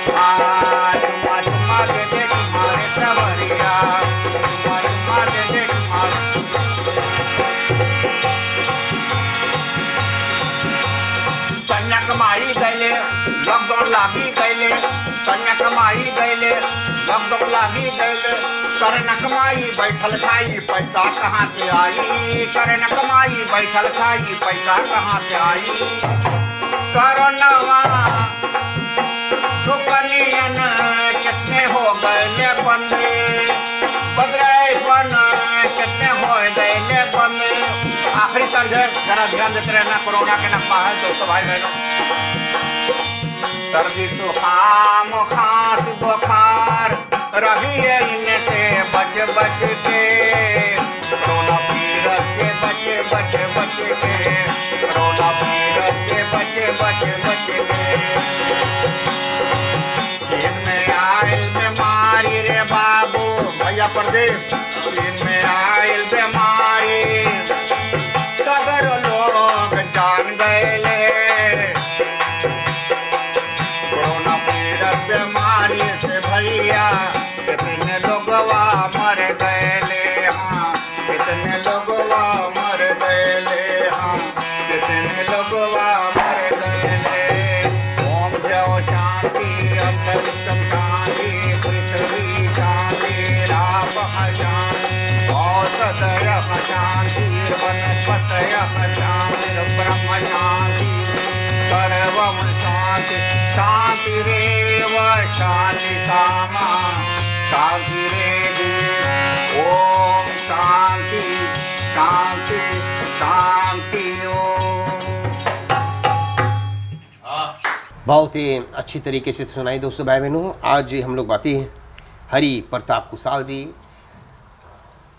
S4: चुम्मा चुम्मा दे दे तुम्हारे सवरिया, चुम्मा चुम्मा दे दे तुम्हारे। सैन्य कमाई गैले लॉकडाउन लागी गैले, सैन्य कमाई गैले लॉकडाउन लागी गैले, करे न कमाई बैठल खाई पैसा कहाँ से आई, करे न कमाई बैठल खाई पैसा कहाँ से आई। कोरोनावा दुकानियन कितने हो गए बंदे, बदराईपन कितने हो गए बंदे। आखिरी तर्ज है जरा ध्यान देते रहना, कोरोना के नफा है दोस्तों भाई बहनों। सर्दी जुकाम खांस बुखार रही है इनसे बच बच के, कोरोना वायरस से बच बच बच के, कोरोना वायरस से बच बच बच के। चीन में आयल बीमारी रे बाबू भैया प्रदीप, चीन में आयल बीमारी सगर लोग जान गए, कोरोना वायरस बीमारी से भैया कितने लोगवा मर गए, हाँ कितने लोगवा मर गए, हाँ कितने लोगवा मर गए। ओम जय शांति अंतरिक्षम शांति पृथ्वी शांति राप शांति औषधय शांति वनस्पतय शांति ब्रह्म शांति सर्वं शांति शांतिरेव शांति कामा शांतिरेव। ओम शांति शांति शांति।
S2: बहुत ही अच्छी तरीके से सुनाई दोस्तों भाई बहनों। आज हम लोग बातें हरि प्रताप कुशाल जी,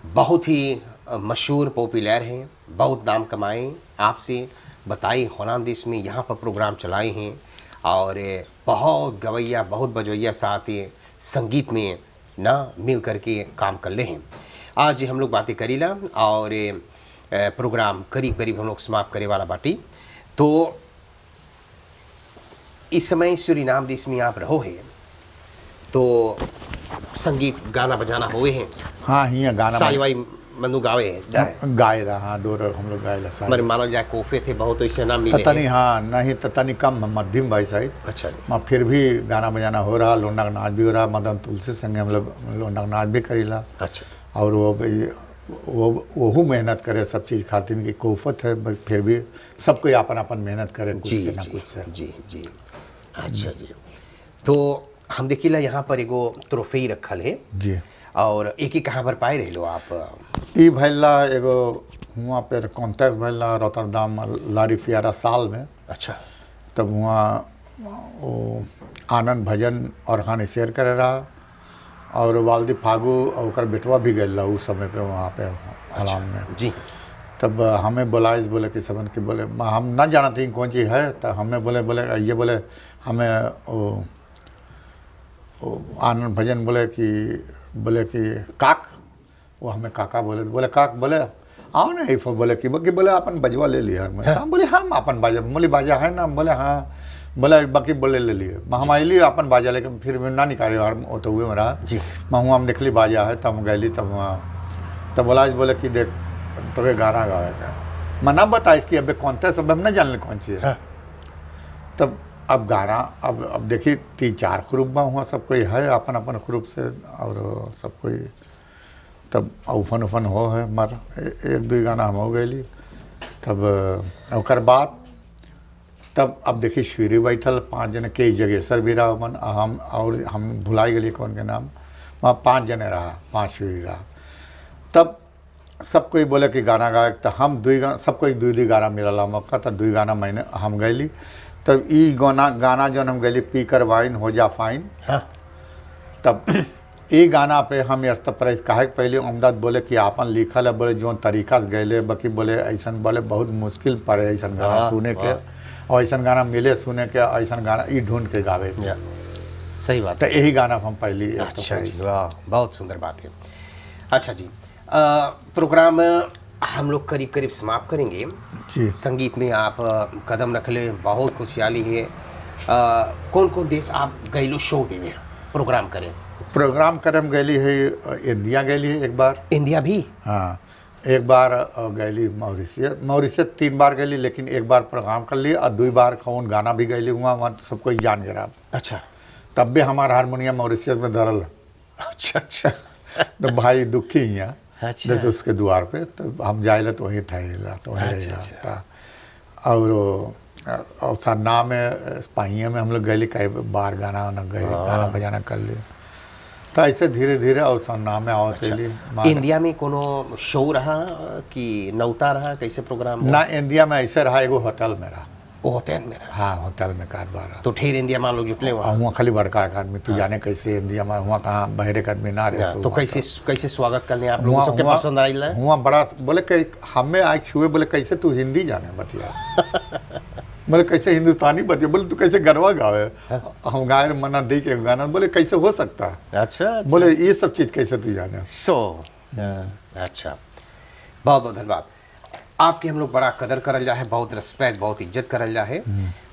S2: बहुत ही मशहूर पॉपुलर हैं, बहुत नाम कमाए, आपसे बताए होनाम देश में यहाँ पर प्रोग्राम चलाए हैं, और बहुत गवैया बहुत बजवैया साथ संगीत में ना मिल करके काम कर ले हैं। आज हम लोग बातें करीला और प्रोग्राम करीब करीब हम लोग समाप्त करे वाला बाटी। तो इस समय सूरीनाम देश में आप रहो है तो संगीत गाना बजाना हुए हैं।
S3: हाँ हियाँ गाना
S2: साईवाई मनु गावे हैं,
S3: गाए रहा, हाँ दो हम लोग गाए ला।
S2: मरे मानो जाए कोफे थे बहुत ऐसे ना मिले
S3: तनी, हाँ नहीं तनी कम मध्यम भाई साहब।
S2: अच्छा जी,
S3: मैं फिर भी गाना बजाना हो रहा, लोंडा नाच भी हो रहा, मदन तुलसी संगे हम लोग लोंडा नाच भी करीला।
S2: अच्छा,
S3: और वो मेहनत करे सब चीज़ खातिर की कोफत है, फिर भी सब कोई अपन अपन मेहनत करे कुछ
S2: जी
S3: ना
S2: जी
S3: कुछ से।
S2: जी जी। अच्छा जी, तो हम देखिला यहाँ पर एगो ट्रॉफी रखल है
S3: जी,
S2: और एक ही कहाँ पर पाए रहे लो आप?
S3: ई भैला एगो वहाँ पर कॉन्टेक्ट भैल रोटरडाम लारी फियारा साल में।
S2: अच्छा।
S3: तब वहाँ वो आनंद भजन और कहानी शेयर करे रहा और वालदी फागू और ओकर बेटवा भी गए उस समय पे वहाँ पे आराम में
S2: जी।
S3: तब हमें बुलाइस बोले कि सबन कि बोले हम ना जानते कौन चीज़ है, तो हमें बोले ये बोले हमें वो आनंद भजन बोले कि काक, वो हमें काका बोले काक बोले आओ ना इफो बोले कि बोले अपन बजवा ले लिया मैं। हम बोले हम अपन बाजा, बोले बाजा है ना, बोले हाँ, बोले बाकी बोले ले लिए हम आइली अपन बाजा, लेकिन फिर ना निकाले वो तो हुए मेरा
S2: जी।
S3: मैं वहाँ हम निकली बाजा है, तब गैली तब वहाँ तब बोला बोले कि देख तबे गाना गाएगा, मैं ना बता इसकी अब कौन था, सब हम ना जान ले कौन सी है। तब अब गाना अब देखिए 3-4 ग्रुप में हुआ, सब कोई है अपन अपन ग्रुप से और सब कोई तब उफन हो है मर 1-2 गाना हम हो गई। तब ओकर बाद तब अब देखिए श्री बैठल 5 जने के जगेश्वर भी रहा अपन हम, और हम भुलाई गए कौन के नाम, वहाँ 5 जने रहा, 5 श्री रहा। तब सब कोई बोले कि गाना गाए, तो हम 2 गाना सब कोई 2 गाना मिला मौका, तो 2 गाना मैंने हम गैली। तब ई गाना जो हम गैली पी कर वाइन हो जा फाइन।
S2: हाँ।
S3: तब ये गाना पे हम प्राइज काहे पहले अमदाद बोले कि आपन लिखल है, बोले जो तरीका से गैले बाकी बोले ऐसा बोले बहुत मुश्किल पड़े ऐसा गाना सुने के, और ऐसा गाना मिले सुने के, ऐसा गाना ई ढूंढ के गावे।
S2: सही बात।
S3: तो यही गाना हम पहली।
S2: अच्छा जी, वाह, बहुत सुंदर बात है। अच्छा जी, प्रोग्राम हम लोग करीब करीब समाप्त करेंगे
S3: जी।
S2: संगीत में आप कदम रख ले, बहुत खुशहाली है। कौन कौन देश आप गैलो शो देवे प्रोग्राम करें?
S3: प्रोग्राम करम गैली है इंडिया गैली है एक बार।
S2: इंडिया भी?
S3: हाँ, एक बार गैली मॉरिशस 3 बार गैली, लेकिन एक बार प्रोग्राम कर ली और 2 बार कौन गाना भी गैली वहाँ सब कोई जान गया।
S2: अच्छा।
S3: तब भी हमारा हारमोनियम मॉरिशस में धरल।
S2: अच्छा अच्छा।
S3: तो भाई दुखी ही है।
S2: अच्छा।
S3: जैसे उसके द्वार पे तो हम जाए तो वहीं ठहरेगा तो वहीं रह जाता। और सन्ना में स्पाइया में हम लोग गए कई बार गाना गाना बजाना कर लिए, तो ऐसे धीरे धीरे और सन्ना में आओ।
S2: अच्छा। इंडिया में कोनो शो रहा कि नौता रहा, कैसे प्रोग्राम?
S3: ना, इंडिया में ऐसे रहा, एगो होटल में रहा।
S2: वो होटल में रहा?
S3: हाँ, होटल में कारोबार रहा।
S2: तो ठेर इंडिया में लोग जुटले
S3: वहाँ खाली बड़का आदमी, तू जाने कैसे इंडिया में वहाँ कहाँ बहरे का आदमी ना रहे।
S2: तो कैसे स्वागत करने आप लोगों सबके पसंद आई?
S3: वहाँ बड़ा बोले कि हमें आज छुए, बोले कैसे तू हिंदी जाने बतिया। बोले कैसे हिंदुस्तानी बतिया, बोले तू कैसे गरबा गावे। हम गाय मना दे के गाना, बोले कैसे हो सकता है।
S2: अच्छा।
S3: बोले ये सब चीज़ कैसे तू जाने।
S2: अच्छा, बहुत बहुत धन्यवाद। आपके हम लोग बड़ा कदर करल जा है, बहुत रिस्पेक्ट, बहुत इज्जत करल जा है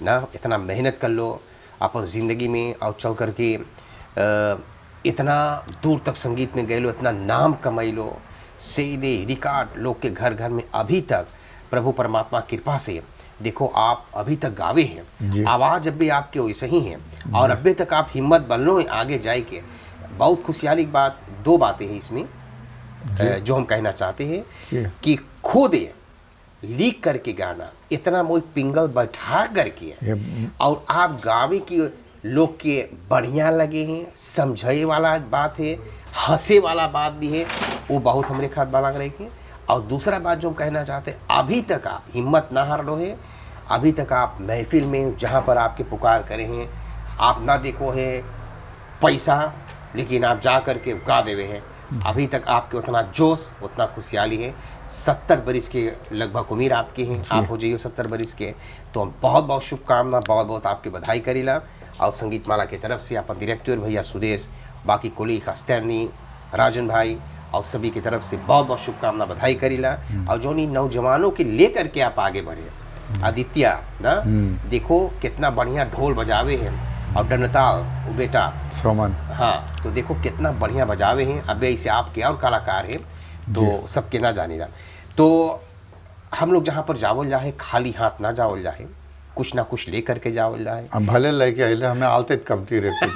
S2: ना। इतना मेहनत कर लो अपन ज़िंदगी में और चल करके इतना दूर तक संगीत में गए लो, इतना नाम कमाई लो, सीधे रिकॉर्ड लोग के घर घर में अभी तक प्रभु परमात्मा कृपा से देखो आप अभी तक गावे हैं, आवाज़ अब भी आपके वैसे ही है और अभी तक आप हिम्मत बन लो आगे जाए के। बहुत खुशहाली की बात, 2 बातें हैं इसमें जो हम कहना चाहते हैं कि खुद लीक करके गाना, इतना मोई पिंगल बैठा करके और आप गावे की लोग के बढ़िया लगे हैं, समझे वाला बात है, हंसे वाला बात भी है, वो बहुत हमारे खात बाला रहेगी। और दूसरा बात जो हम कहना चाहते हैं, अभी तक आप हिम्मत ना हार रहे, अभी तक आप महफिल में जहाँ पर आपके पुकार करे हैं, आप ना देखो है पैसा, लेकिन आप जा करके गा देवे हैं। अभी तक आपके उतना जोश, उतना खुशहाली है। 70 बरिस के लगभग उम्र आपके हैं, आप हो जाइए 70 बरिस के, तो हम बहुत बहुत शुभकामना, बहुत बहुत आपकी बधाई करीला। और संगीत माला की तरफ से अपन डायरेक्टर भैया सुदेश, बाकी कोलीग स्टैनी, राजन भाई और सभी की तरफ से बहुत बहुत शुभकामना, बधाई करीला। और जो इन नौजवानों के लेकर के आप आगे बढ़े, आदित्य ना देखो कितना बढ़िया ढोल बजावे हैं, और डनताल वो बेटा
S3: सोमन,
S2: हाँ, तो देखो कितना बढ़िया बजावे हैं। अब ऐसे आपके और कलाकार हैं तो सबके ना जानेगा। तो हम लोग जहाँ पर जावल जाए, खाली हाथ ना जावल जाए, कुछ ना कुछ लेकर के जावल जाए।
S3: भले लेके आइले, हमें आलते कमती रहे।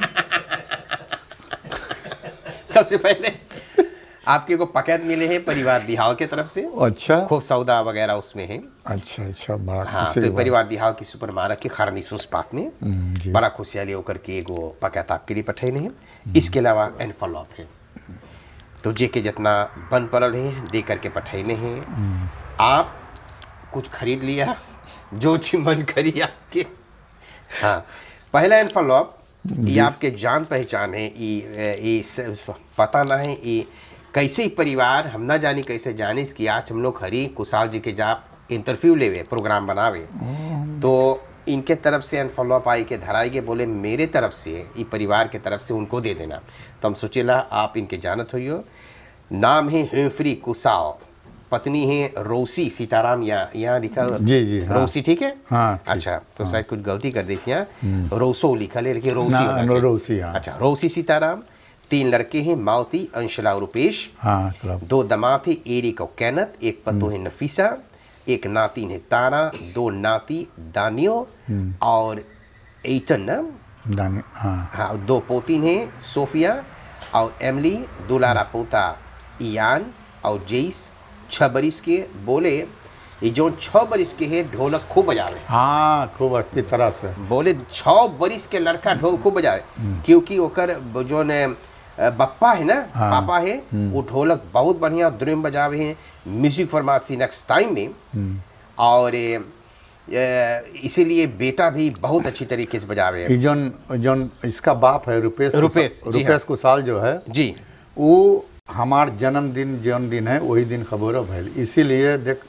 S2: सबसे पहले आपके को पैकेट मिले हैं परिवार दिहाल के तरफ से।
S3: अच्छा,
S2: खूब सौदा वगैरह उसमें है।
S3: अच्छा, बड़ा
S2: हाँ, तो परिवार दिहाल की सुपर मार्केट के खारनी सुस्पात में बड़ा खुशहाली होकर के एगो पैकेट आपके लिए पठैने हैं। इसके अलावा एनफलॉप है, तो जे के जितना बन पड़ल है दे करके पठैने हैं। आप कुछ खरीद लिया जो चीज मन करी आपके? हाँ, पहला एनफलॉप ये आपके जान पहचान है, ये पता ना है ये कैसे परिवार हम ना जानी कैसे जाने कि आज हम लोग हरी कुशाल जी के जा इंटरव्यू लेवे प्रोग्राम बनावे, तो इनके तरफ से एनफॉलोअप आई के धराई के बोले मेरे तरफ से ये परिवार के तरफ से उनको दे देना। तो हम सोचेला आप इनके जानत हो। नाम है हेफ्री कुशाल, पत्नी है रोसी सीताराम, यहाँ लिखा
S3: जी हाँ।
S2: रोसी ठीक है?
S3: हाँ,
S2: अच्छा, तो शायद कुछ गलती कर दी यहाँ, रोसो लिखा ले लेकिन रोसी
S3: रोसी। हाँ।
S2: अच्छा, रोसी सीताराम। 3 लड़के हैं, मालती, अंशला और रुपेश।
S3: हाँ,
S2: 2 दामाद थे, एरिक और कैनत। 1 पतो है नफीसा, 1 नातिन है तारा, 2 नाती दानियो और एटन ना हाँ, 2 पोतीन है सोफिया और एमली, दुलारा पोता इयान और जेस। 6 बरिस के बोले ये जो 6 बरिस के है ढोलक खूब बजावे।
S3: हाँ, खूब अच्छी तरह से
S2: बोले 6 बरिस के लड़का ढोल खूब बजावे, क्योंकि ओकर जो ने बप्पा है ना,
S3: हाँ।
S2: पापा है, वो ढोलक बहुत बढ़िया ड्रम बजावे हैं, म्यूजिक फॉर्मेट नेक्स्ट टाइम में, और इसीलिए बेटा भी बहुत अच्छी तरीके से बजावे हैं।
S3: जोन इसका बाप है रुपेश कुशाल जो है
S2: जी,
S3: वो हमार जन्मदिन जौन दिन है वही दिन खबर भैल, इसीलिए देख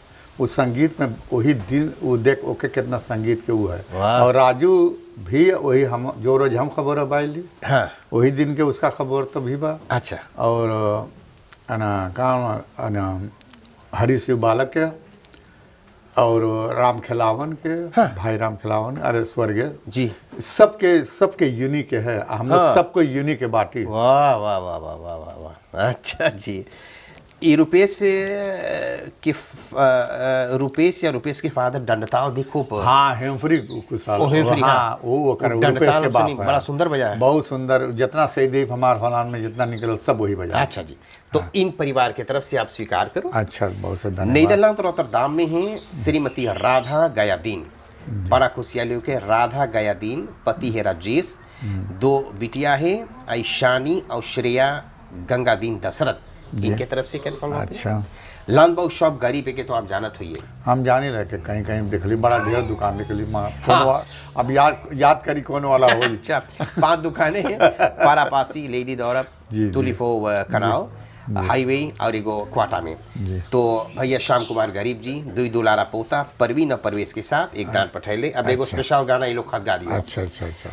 S3: उस संगीत में वही दिन वो देख ओके कितना संगीत के वो है। और राजू भी वही हम जो रोज हम खबर बाइली,
S2: हाँ,
S3: वही दिन के उसका खबर तो भी बा।
S2: अच्छा,
S3: और काम हरी शिव बालक के और राम खिलावन के, हाँ। भाई राम खिलावन, अरे स्वर्गीय जी, सबके यूनिक है, हम लोग हाँ। सबको यूनिक है बाटी।
S2: वाह वाह वाह वाह वाह वाह वाह, अच्छा जी। ये रुपेश के फादर दंडताल भी खूब,
S3: हाँ, हेमफ्री कुशाल,
S2: हाँ,
S3: वो रुपेश के बाप है,
S2: बड़ा सुंदर बजा है,
S3: बहुत सुंदर, जितना सहीदेव हमारे फलान में जितना निकल सब वही बजा।
S2: अच्छा जी, तो हाँ। इन परिवार की तरफ से आप स्वीकार करो।
S3: अच्छा, बहुत से धन्यवाद।
S2: नीदरलैंड रोटरडाम में है श्रीमती राधा गयादीन, बड़ा खुशियालियों के राधा गयादीन, पति है राजेश, 2 बिटिया है ऐशानी और श्रेया गंगादीन दशरथ, इनके तरफ से क्या?
S3: अच्छा,
S2: लालबाग शॉप गाड़ी पे के तो आप जानत हुई है,
S3: हम जाने रहे के कहीं कहीं देखली, बड़ा ढेर दुकान निकली, अब याद करी कौन वाला हो।
S2: अच्छा, 5 दुकानें हैं, पारापासी, लेडी दौरब, तुलिफो कनाल हाईवे और एगो क्वाटा में। तो भैया श्याम कुमार गरीब जी, 2 दुलारा पोता परवीन और परवेश के साथ एक दान पठैले। अब एगो स्पेशल गाना ये लोग खा गा दिया।
S3: अच्छा अच्छा अच्छा।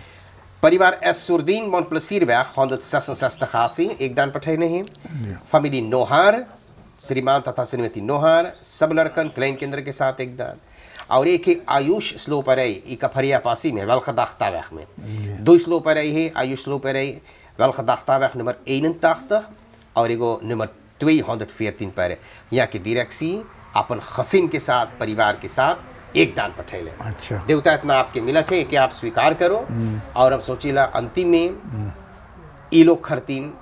S2: परिवार एस सुरदीन Montplaisirweg 166 एक दान पठैले हैं। फैमिली नोहार, श्रीमान तथा श्रीमती नोहार, सब लड़कन क्लैन केंद्र के साथ एक दान। और एक है आयुष स्लो पर आई कफरिया पासी में वेलखदाख्तावैख में 2 स्लो पर आई है, आयुष स्लो पर आई वेलखदाख्तावैख नंबर 81 और एगो नंबर 214 पर यहाँ के दिरक्सी अपन खसिन के साथ परिवार के साथ एक दान पठैले।
S3: अच्छा,
S2: देवता इतना आपके मिलत है कि आप स्वीकार करो। और अब सोचिला अंतिम में ये लोग खरतीन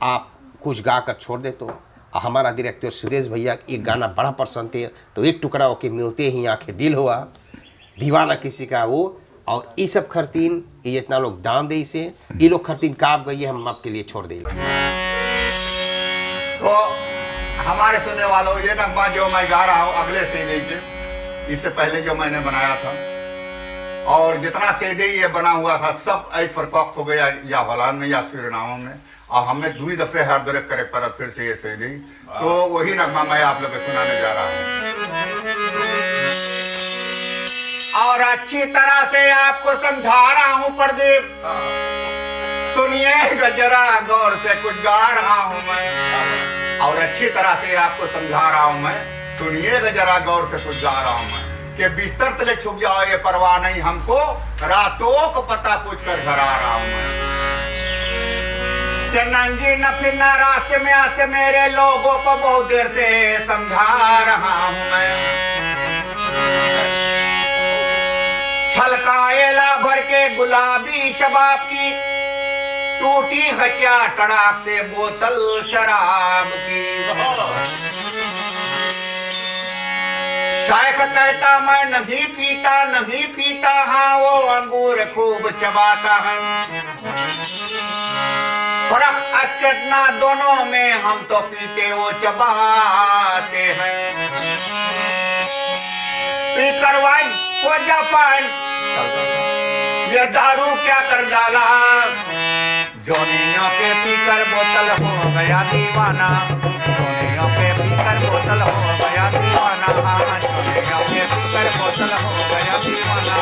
S2: आप कुछ गा कर छोड़ दे, तो हमारा डायरेक्टर सुरेश भैया एक गाना बड़ा पसंद है, तो एक टुकड़ा होके मिलते ही आंखें दिल हुआ दीवाना किसी का वो। और ये सब खरतीन ये इतना लोग दान दे से ये लोग खरतीन काब गई हम आपके लिए छोड़ दे।
S4: तो हमारे सुनने वालों, ये नगमा जो मैं गा रहा हूँ अगले सीडी के, इससे पहले जो मैंने बनाया था, और जितना सीडी ये बना हुआ था सब एक फरकख्त हो गया या हलान में या सुरनामों में, और हमने 2 दफे हर दरे करे पर फिर से ये सीडी, तो वही नगमा मैं आप लोग को सुनाने जा रहा हूँ। और अच्छी तरह से आपको समझा रहा हूँ प्रदीप, सुनिए जरा गौर से कुछ गा रहा हूँ मैं, और अच्छी तरह से आपको समझा रहा हूँ मैं, सुनिएगा जरा गौर से कुछ गा रहा हूँ मैं, कि बिस्तर तले छुप जाओ ये परवाह नहीं हमको, रातों को पता पूछ कर घर आ रहा हूँ मैं। नंगी न फिरना रास्ते में आज से मेरे लोगों को बहुत देर से समझा रहा हूँ मैं। छलकाएला भर के गुलाबी शबाब की, टूटी है क्या टड़ाक से बोतल शराब की। शायख कहता मैं नहीं पीता, हाँ वो अंगूर खूब चबाता है। फर्क असकतना दोनों में, हम तो पीते वो चबाते हैं। पीकर वाइन हो जा फाइन, ये दारू क्या कर डाला, जोनियों के पीकर बोतल हो गया दीवाना, जोनियों के पीकर बोतल हो गया दीवाना, जोनियों के पीकर बोतल हो गया दीवाना।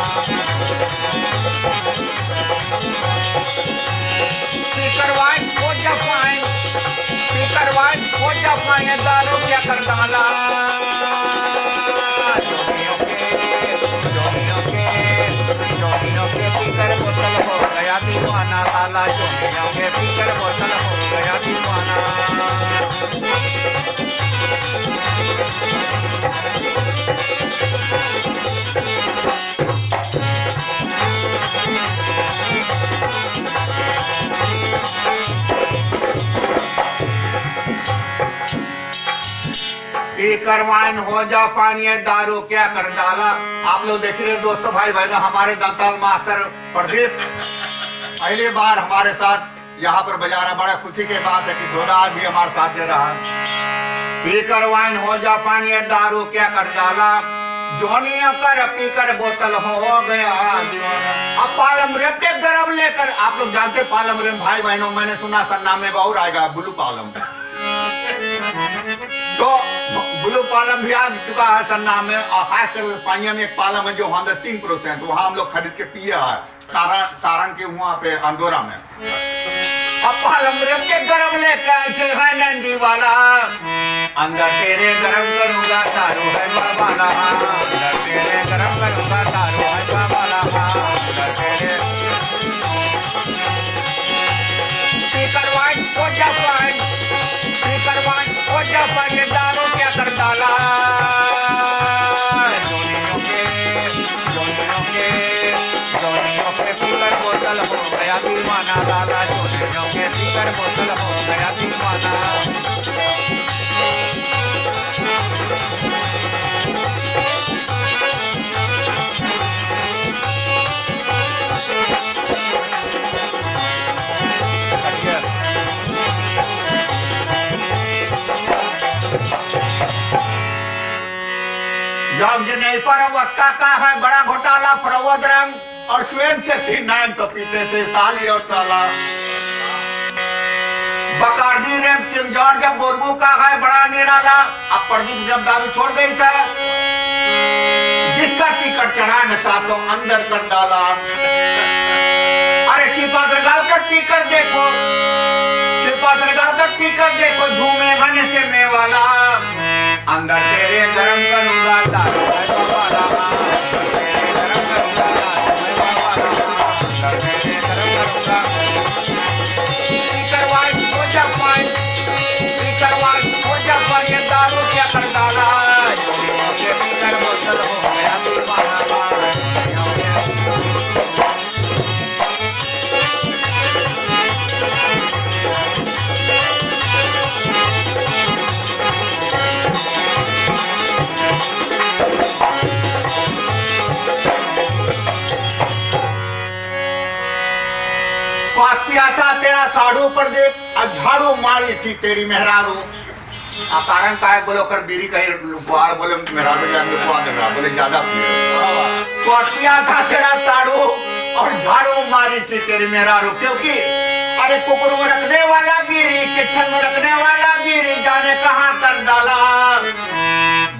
S4: पीकर वाइन हो जा फाइन, पीकर वाइन हो जा फाइन, दारू क्या कर डाला, जोनियों के पीकर बोतल हो गया दीवाना, लाला जोनियों के पीकर बोतल हो गया दीवाना। पीकर वाइन हो जा फाइन, ये दारू क्या कर डाला। आप लोग देख रहे दोस्तों भाई बहनों, हमारे दंताल मास्टर प्रदीप पहली बार हमारे साथ यहाँ पर बजा रहा। बड़ा खुशी की बात है कि दोदा आज भी हमारे साथ दे रहा है। पीकर वाइन हो जा फाइन, ये दारू क्या कर डाला, जोनियों कर पीकर बोतल हो गया दीवाना। अब पालम रेप के गरम लेकर, आप लोग जानते पालम रेप भाई बहनों, मैंने सुना सन्ना में और आएगा ब्लू पालम, तो ब्लू पालम भी आ चुका है सन्ना में। और खासकर पानिया में एक पालम है जो वहां 3%, वहां हम लोग खरीद के पिए है सारण के वहां पे अंदोरा में। अब पालम रेप के गरम लेकर है नंदी वाला, अंदर तेरे गरम करूंगा तारू है बाबाला, अंदर तेरे गरम करूंगा तारू है बाबाला, अंदर तेरे पीकर वाइन हो जा फाइन, पीकर वाइन हो जा फाइन, ये दारू क्या कर डाला, जोनियों के पीकर बोतल हो गया दीवाना, लाला जोनियों के पीकर बोतल हो गया दीवाना। नहीं फरवत का है बड़ा घोटाला, फरवत रंग और श्वेन से 39 तो पीते थे साली और साला। बकार्डी रेम किंग जॉर्ज बोरबू का है बड़ा निराला, अब प्रदीप जब दारू छोड़ गई सर, जिसका टिकट चढ़ा नशा तो अंदर कर डाला। अरे शिफा दरगाह का टिकट देखो, शिफा दरगाह का टिकट देखो, झूमे बने से मैं वाला, अंदर तेरे गरम करूंगा दारू है बाबाला, तेरे गरम करूंगा दारू है बाबाला, अंदर तेरे गरम करूंगा। पीकर वाइन हो जा फाइन, पीकर वाइन हो जा फाइन, ये दारू क्या कर डाला, जोनियों के पीकर बोतल हो गया दीवाना। पिया था तेरा साढ़ू प्रदीप, झाड़ू मारी थी तेरी मेहरारू। कारण का है बोलो कर बीड़ी कहीं बुआर बोले मेहरारू जान लुकवा दे रहा, बोले ज्यादा पिया था तेरा साढ़ू और झाड़ू मारी थी तेरी मेहरारू, क्योंकि अरे कुकुर में रखने वाला बीड़ी, किचन में रखने वाला बीड़ी, जाने कहाँ कर डाला,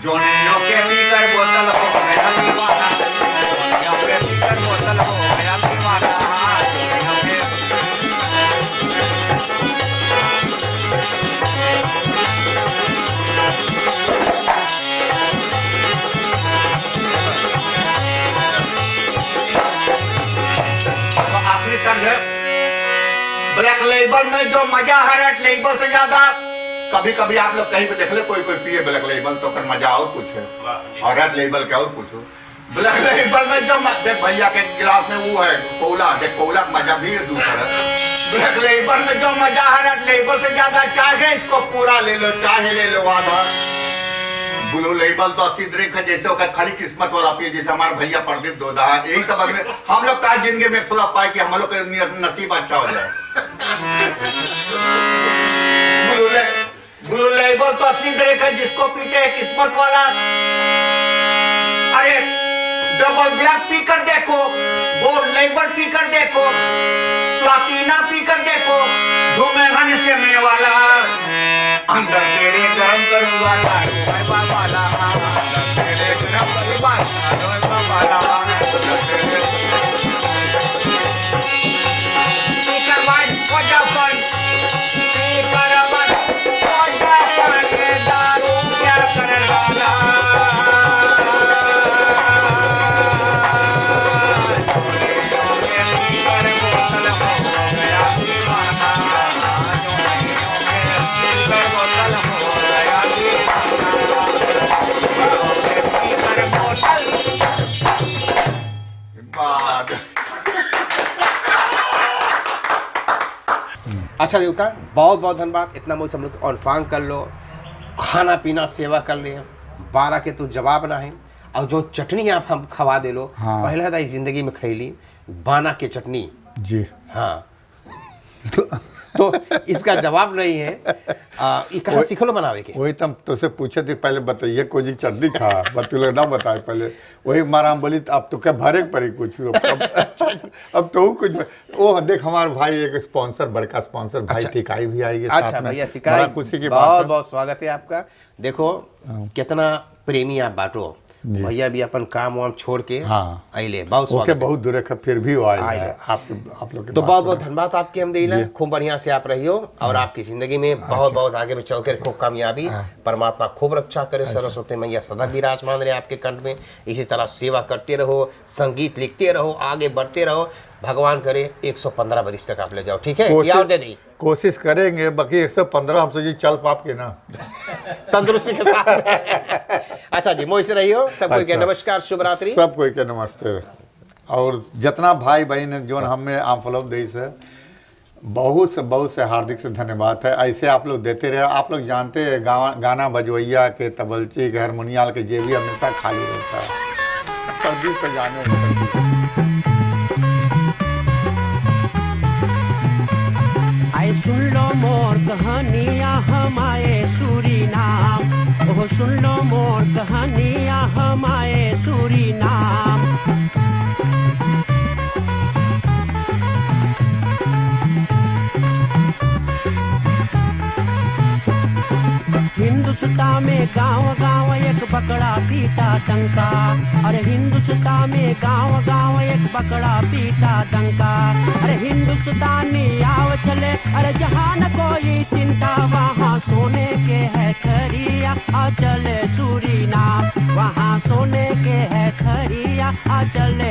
S4: जोनियों के पीकर बोतल हो गया दीवाना, जोनियों के पीकर बोतल हो गया दीवाना। आखिरी तर्ज है ब्लैक लेबल में जो मजा है रेड लेबल से ज्यादा। कभी कभी आप लोग कहीं पे देख ले कोई पिए ब्लैक लेबल तो फिर मजा और कुछ है, और रेड लेबल क्या और पूछो। ब्लैक लेबल में जो देख भैया के गिलास में वो है कोला, देख कोला मजा भी है दूसरा। ब्लैक लेबल में जो मजा है रेड लेबल से ज्यादा, चाहे इसको पूरा ले लो चाहे ले लो आधा। ब्लू लेबल तो 80 ड्रिंक है, जैसे होगा खाली किस्मत वाला पिए, जैसे हमारे भैया प्रदीप दोदा है। यही सब में हम लोग का जिंदगी में सुलभ पाए कि हम लोग का नसीब अच्छा हो जाए। ब्लू लेबल तो 80 ड्रिंक है, जिसको पीते है किस्मत वाला। अरे डबल ब्लैक पी कर देखो, गोल्ड लेबल पी कर देखो, प्लाटीना पी कर देखो, झूमेगा नीचे में वाला, अंदर तेरे गरम गरम वाला, वाला अंदर तेरे गरम गरम वाला, स्पीकर वन वजह पर, स्पीकर वन वजह पर के दारू क्या कर डाला।
S2: अच्छा देवता, बहुत बहुत धन्यवाद। इतना मुझसे हम लोग ऑनफांग कर लो, खाना पीना सेवा कर ले, 12 के तो जवाब ना है। और जो चटनी आप हम खवा दे लो,
S3: हाँ।
S2: पहले था जिंदगी में खैली बाना के चटनी
S3: जी
S2: हाँ तो इसका जवाब नहीं है। ये कहाँ सीखलो बनावे के?
S3: वही तुम तुझसे पूछे थे पहले, बताइए कोई जी चटनी खा बत लोग ना बताए पहले। वही मारा हम बोली अब तो क्या भरे पड़ी कुछ अब तो कुछ वो देख हमारे भाई एक स्पॉन्सर, बड़का स्पॉन्सर भाई टिकाई भी आएगी
S2: अच्छा
S3: साथ में।
S2: भैया टिकाई,
S3: खुशी की
S2: बहुत
S3: बात है।
S2: बहुत स्वागत है आपका। देखो कितना प्रेमी आप बांटो, भैया भी अपन काम वाम छोड़ के
S3: हाँ।
S2: आइले, बहुत
S3: ओके
S2: स्वागत है।
S3: बहुत दूर है फिर भी वो आए
S2: आए
S3: हैं। आप लोग के
S2: तो
S3: बात
S2: बहुत बहुत
S3: सुने।
S2: धन्यवाद आपके हम देला, खूब बढ़िया से आप रहियो और आपकी जिंदगी में बहुत बहुत आगे में चल कर खूब कामयाबी, परमात्मा खूब रक्षा करे, सरस्वती मैया सदा विराजमान रहे आपके कंठ में। इसी तरह सेवा करते रहो, संगीत लिखते रहो, आगे बढ़ते रहो, भगवान करे 115 बरिस तक आप ले जाओ, ठीक है? याद दे दी
S3: कोशिश करेंगे, बाकी 115 हम सोचिए चल पाप के ना
S2: तंदुरुस्ती के साथ। अच्छा जी, मोह से रहियो, सब कोई के नमस्कार, शुभ रात्रि।
S3: सब कोई के नमस्ते। और जितना भाई बहन है जो हमें एनवलप दी से बहुत से हार्दिक से धन्यवाद है। ऐसे आप लोग देते रहे। आप लोग जानते हैं गाना बजवैया के, तबलची के, हारमोनियाल के जेबी हमेशा खाली रहता है। प्रदीप पे जाने
S1: आए सुन लो मोर कहानियाँ हम आए सूरीनाम, ओह सुन लो मोर कहानियाँ हम आए सूरीनाम। हिंदुस्तान में गांव गांव एक बकरा पीटा डंका, अरे हिंदुस्तान में गांव गांव एक बकरा पीटा डंका। अरे हिंदुस्तानी आव चले, अरे जहाँ न कोई चिंता, वहाँ सोने के है खरिया, आ चले सूरीनाम, वहाँ सोने के है खरिया, आ चले